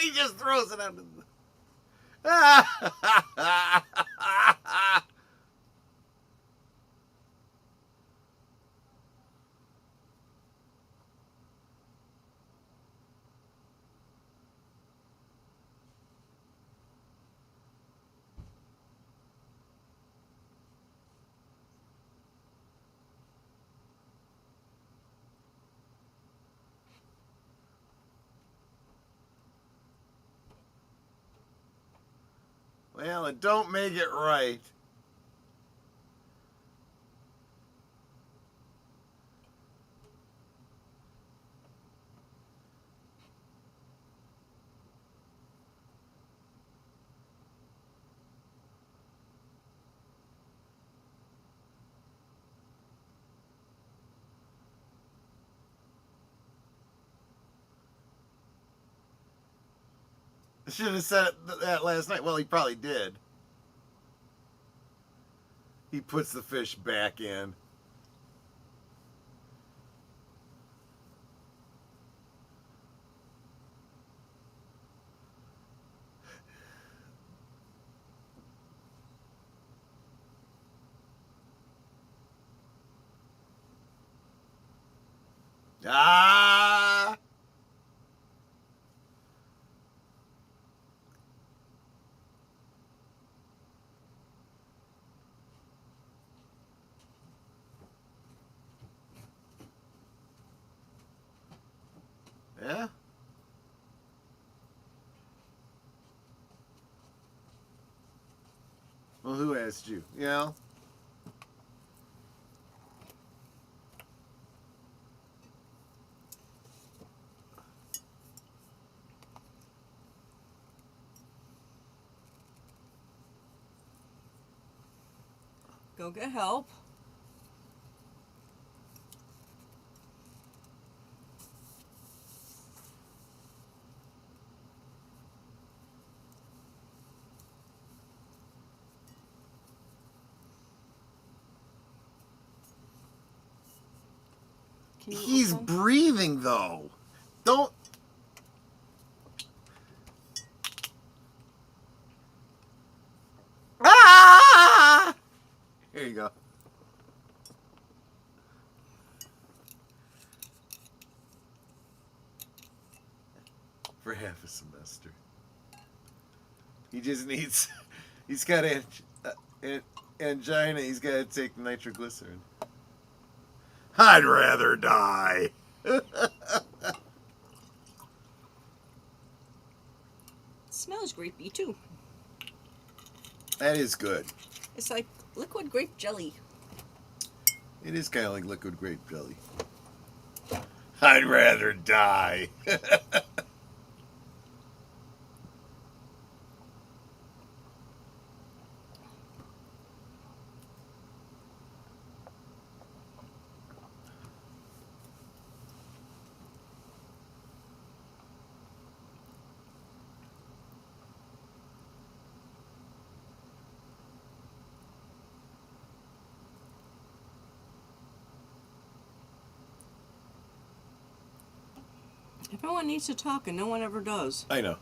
He just throws it under the... Well, it don't make it right. I should have said that last night. Well, he probably did. He puts the fish back in. Ah! Yeah? Well, who asked you? Yeah? Go get help. Can you He's open? breathing, though. Don't... Ah! Here you go. For half a semester. He just needs... He's got angina. He's got to take nitroglycerin. I'd rather die. Smells grapey too. That is good. It's like liquid grape jelly. It is kind of like liquid grape jelly. I'd rather die. Everyone needs to talk and no one ever does. I know.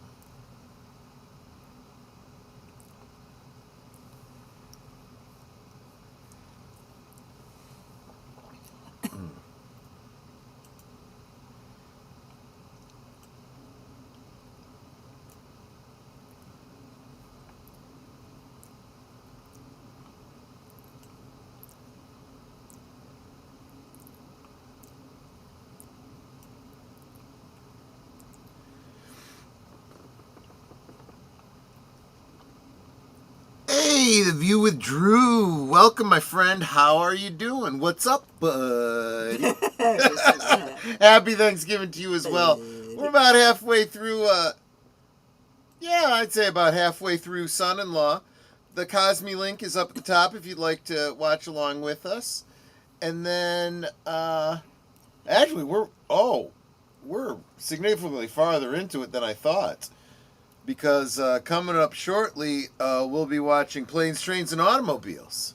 The View with Drew. Welcome, my friend. How are you doing? What's up, bud? Happy Thanksgiving to you as well. We're about halfway through, I'd say about halfway through Son-in-Law. The Cosme link is up at the top if you'd like to watch along with us. And then, actually, we're significantly farther into it than I thought. Because coming up shortly, we'll be watching Planes, Trains, and Automobiles.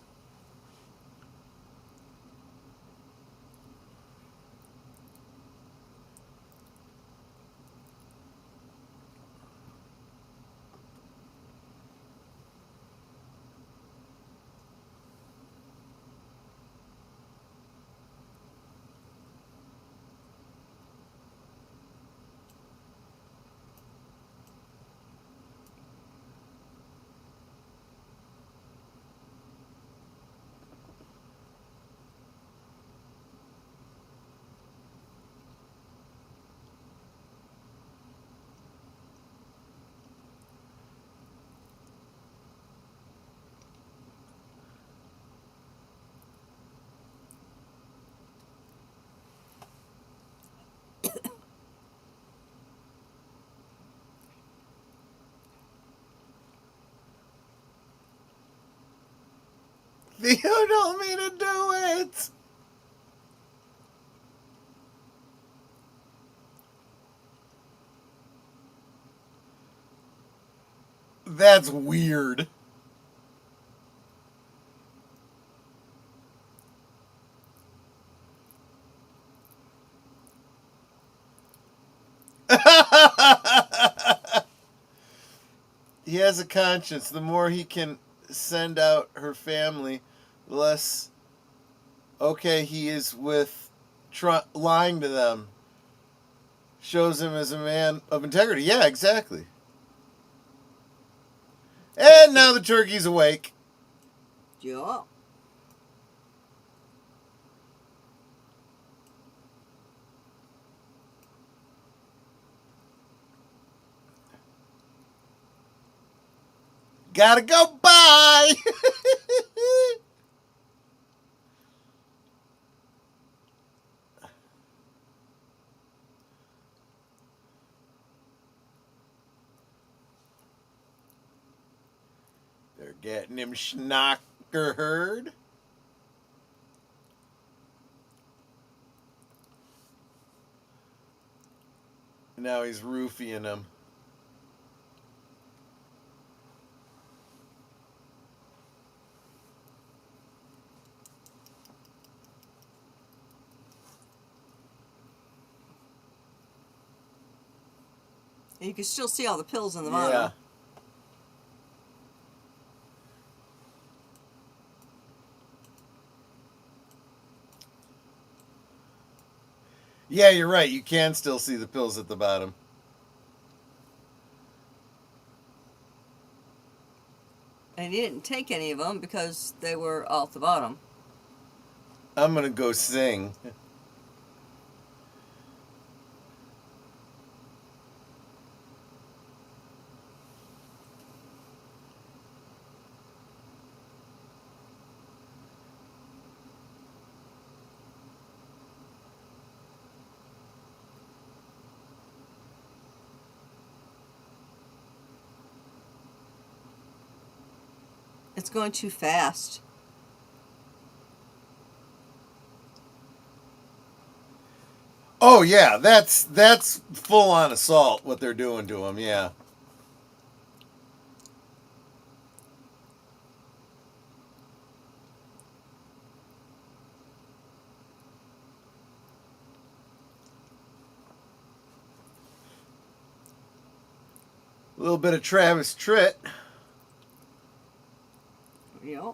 You told me to do it. That's weird. He has a conscience. The more he can send out her family, the less okay he is with lying to them. Shows him as a man of integrity. Yeah, exactly. And now the turkey's awake. Yeah. Gotta go. Bye. They're getting him schnocker herd. Now he's roofing him. And you can still see all the pills in the bottom. Yeah. Yeah, you're right. You can still see the pills at the bottom. And he didn't take any of them because they were off the bottom. I'm going to go sing. It's going too fast. Oh yeah, that's full on assault what they're doing to him. Yeah. A little bit of Travis Tritt. Yep.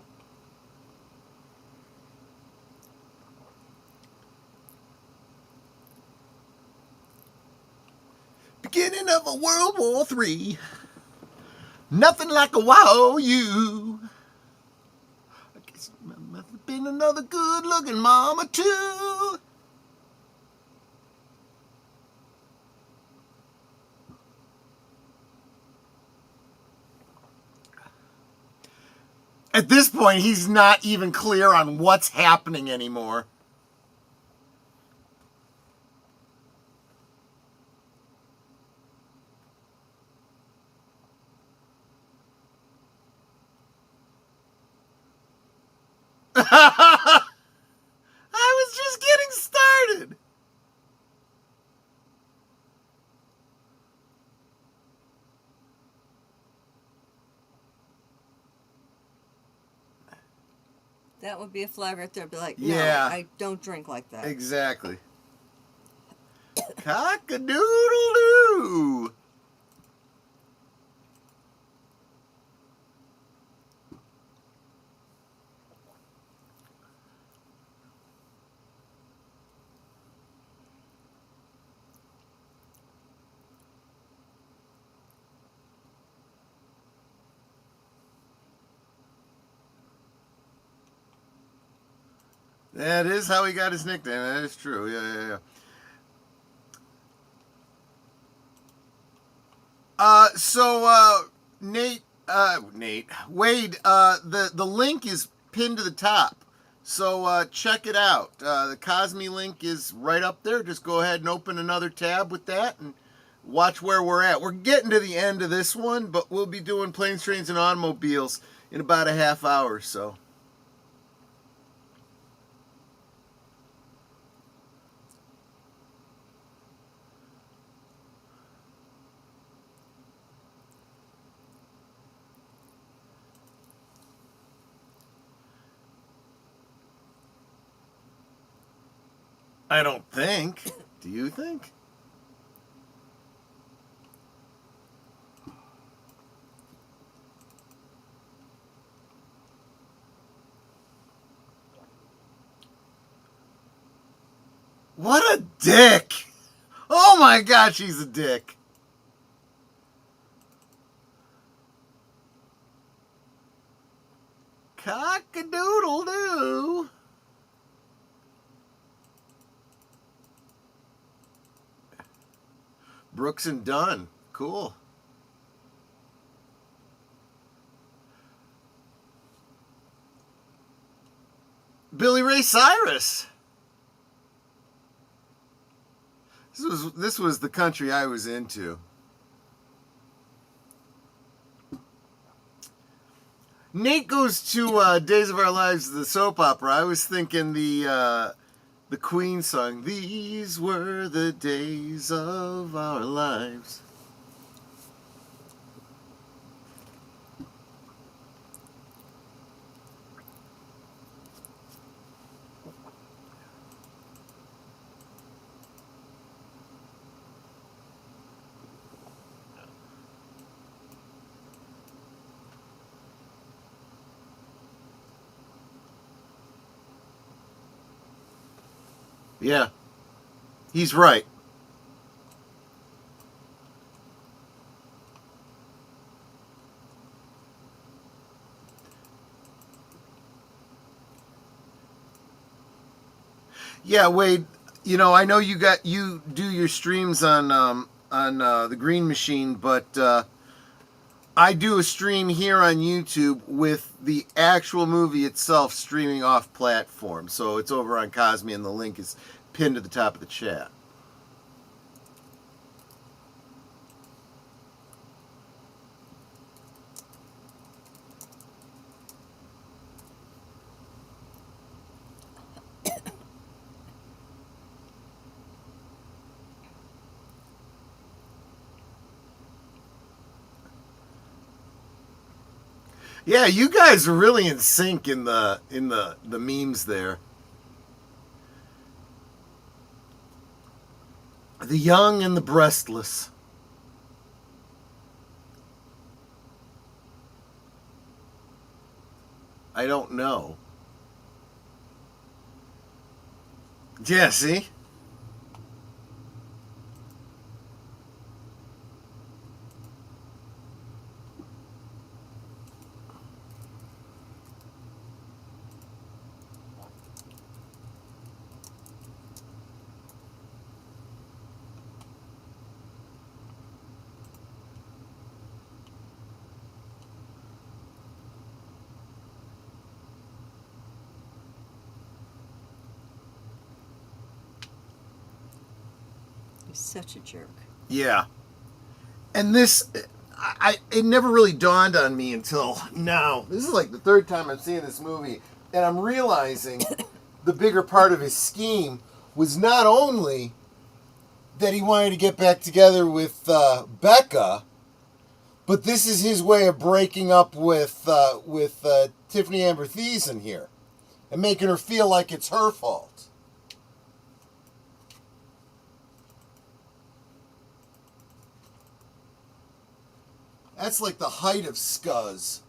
Beginning of a World War III. Nothing like a wow you. I guess it must have been another good-looking mama too. At this point, he's not even clear on what's happening anymore. I was just getting started. That would be a flag right there. Be like, no, Yeah. I don't drink like that. Exactly. Cock-a-doodle-doo. That is how he got his nickname. That is true. Yeah. Wade, the link is pinned to the top. So check it out. The Cosme link is right up there. Just go ahead and open another tab with that and watch where we're at. We're getting to the end of this one, but we'll be doing planes, trains, and automobiles in about a half hour or so. I don't think. Do you think? What a dick! Oh my gosh, he's a dick. Cock-a-doodle-doo. Brooks and Dunn. Cool. Billy Ray Cyrus. This was the country I was into. Nate goes to Days of Our Lives, the soap opera. I was thinking the Queen song. These were the days of our lives. Yeah, he's right. Yeah, Wade. You know, I know you do your streams on the Green Machine, but I do a stream here on YouTube with the actual movie itself streaming off platform. So it's over on Cosme, and the link is pinned to the top of the chat. Yeah, you guys are really in sync in the memes there. The young and the breastless. I don't know. Yeah, see? Such a jerk. Yeah. And this, it never really dawned on me until now. This is like the third time I'm seeing this movie, and I'm realizing the bigger part of his scheme was not only that he wanted to get back together with Becca, but this is his way of breaking up with Tiffany Amber Thiessen here and making her feel like it's her fault. That's like the height of scuzz.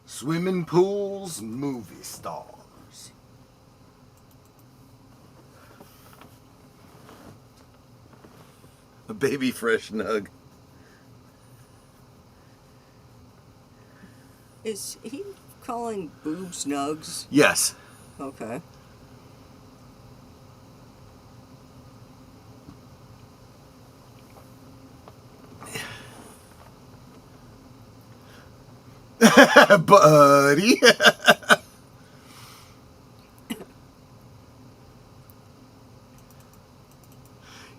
Swimming pools, movie stars. A baby fresh nug. Is he calling boobs nugs? Yes. Okay. Buddy.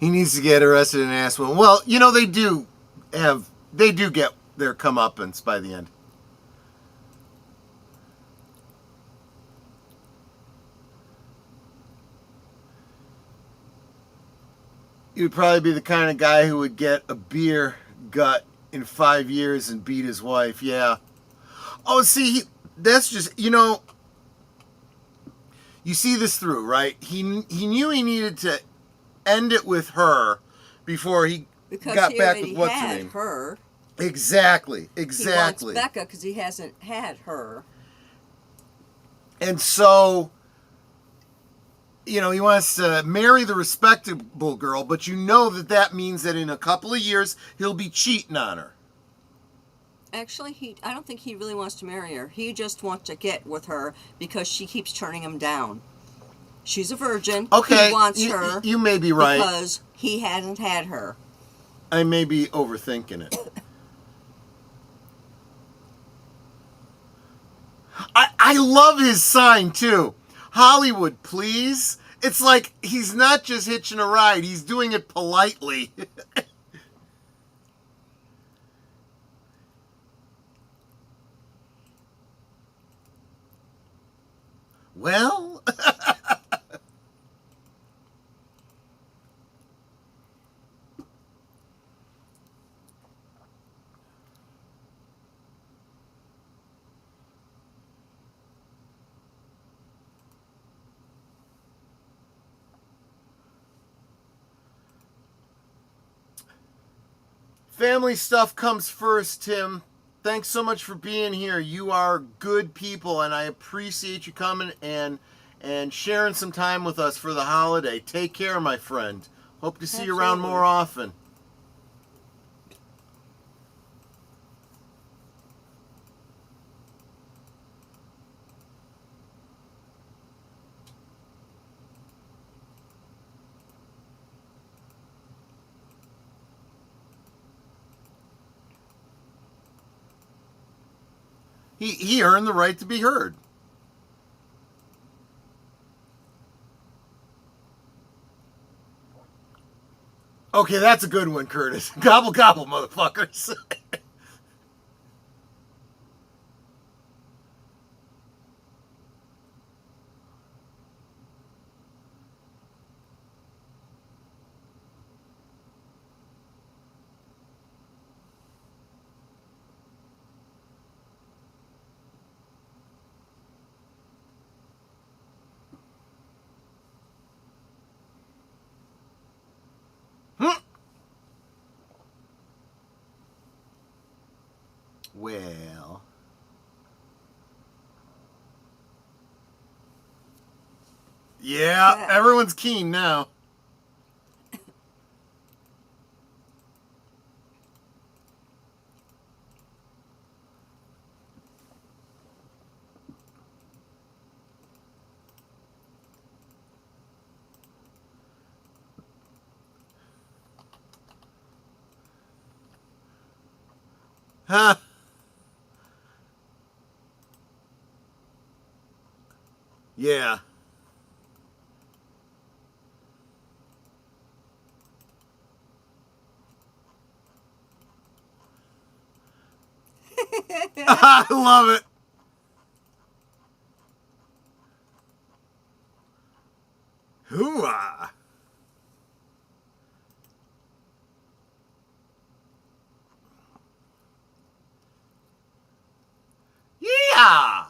He needs to get arrested and asked, well, you know, they do get their comeuppance by the end. He would probably be the kind of guy who would get a beer gut in 5 years and beat his wife. Yeah. Oh, see, that's just, you know, you see this through, right? He knew he needed to end it with her before he got back with what's her name. Her. Exactly. He wants Becca because he hasn't had her. And so, you know, he wants to marry the respectable girl, but you know that means that in a couple of years he'll be cheating on her. Actually, I don't think he really wants to marry her. He just wants to get with her because she keeps turning him down. She's a virgin. Okay, he wants her. You may be right. Because he hasn't had her. I may be overthinking it. I love his sign, too. Hollywood, please. It's like he's not just hitching a ride. He's doing it politely. Well... Family stuff comes first, Tim. Thanks so much for being here. You are good people, and I appreciate you coming and sharing some time with us for the holiday. Take care, my friend. Hope to see you around more often. He earned the right to be heard. Okay, that's a good one, Curtis. Gobble, gobble, motherfuckers. Well, yeah, everyone's keen now. Huh. Yeah. I love it. Hooah. Yeah.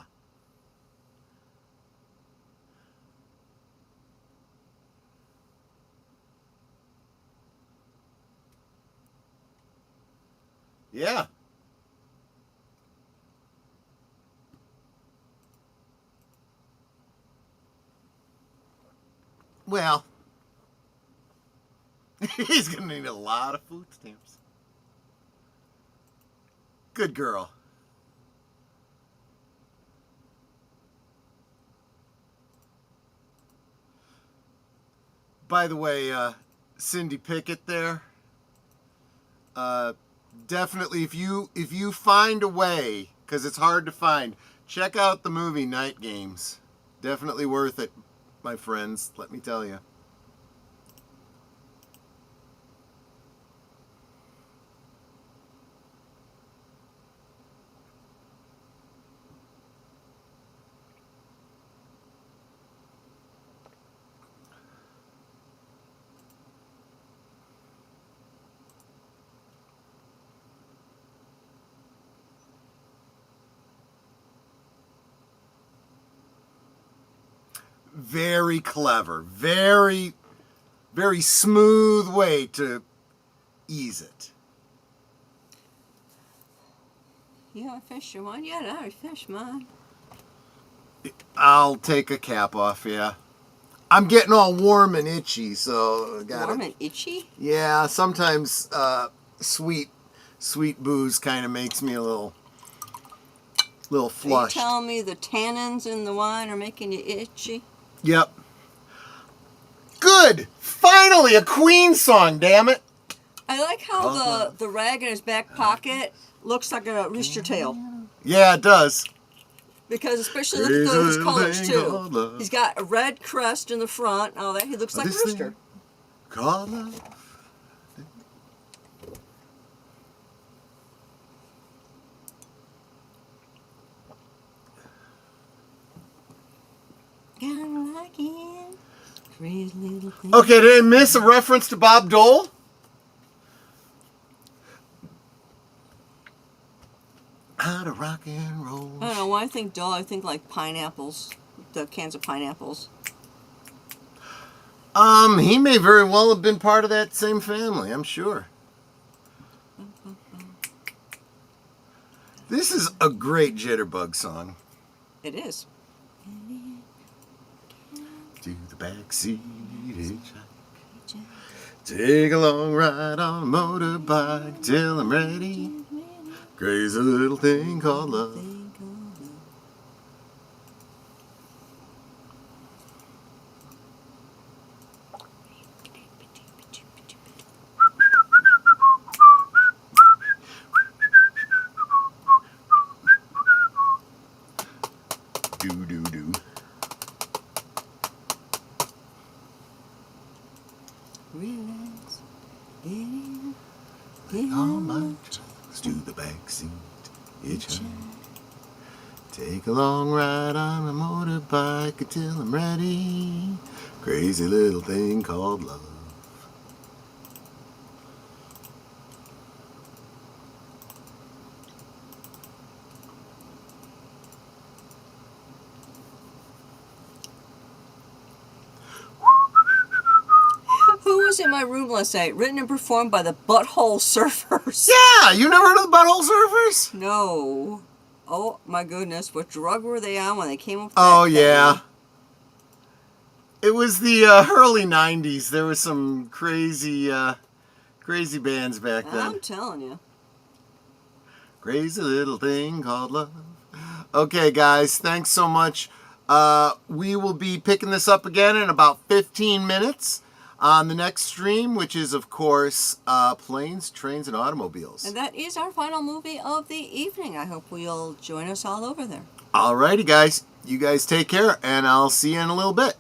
Yeah. Well, he's going to need a lot of food stamps. Good girl. By the way, Cindy Pickett there. Definitely, if you find a way, because it's hard to find, check out the movie Night Games. Definitely worth it, my friends. Let me tell you. Very clever, very, very smooth way to ease it. You haven't finished your one yet? I already finished mine. I'll take a cap off, yeah. I'm getting all warm and itchy, so I gotta, Warm and itchy? yeah, sometimes sweet booze kind of makes me a little flushed. Are you telling me the tannins in the wine are making you itchy? Yep. Good! Finally, a Queen song, damn it! I like how the rag in his back pocket looks like a rooster tail. Yeah, it does. Because especially look at those colors too. He's got a red crest in the front and all that. He looks like a rooster. Call love. I'm like it. Crazy little thing. Okay, did I miss a reference to Bob Dole? How to rock and roll. I don't know. When I think doll, I think like pineapples. The cans of pineapples. He may very well have been part of that same family, I'm sure. This is a great Jitterbug song. It is. To the backseat, hitchhike. Take a long ride on a motorbike till I'm ready. Crazy little thing called love. Do do do. Relax. All my trucks to the backseat, hitchhike. Take a long ride on a motorbike until I'm ready. Crazy little thing called love. Who was in my room last night? Written and performed by the Butthole Surfers. Yeah, you never heard of the Butthole Surfers? No. Oh my goodness, what drug were they on when they came up with Oh, that yeah. thing? It was the early 90s. There were some crazy bands back then. I'm telling you. Crazy little thing called love. Okay, guys, thanks so much. We will be picking this up again in about 15 minutes. on the next stream, which is, of course, Planes, Trains, and Automobiles. And that is our final movie of the evening. I hope you'll join us all over there. Alrighty, guys. You guys take care, and I'll see you in a little bit.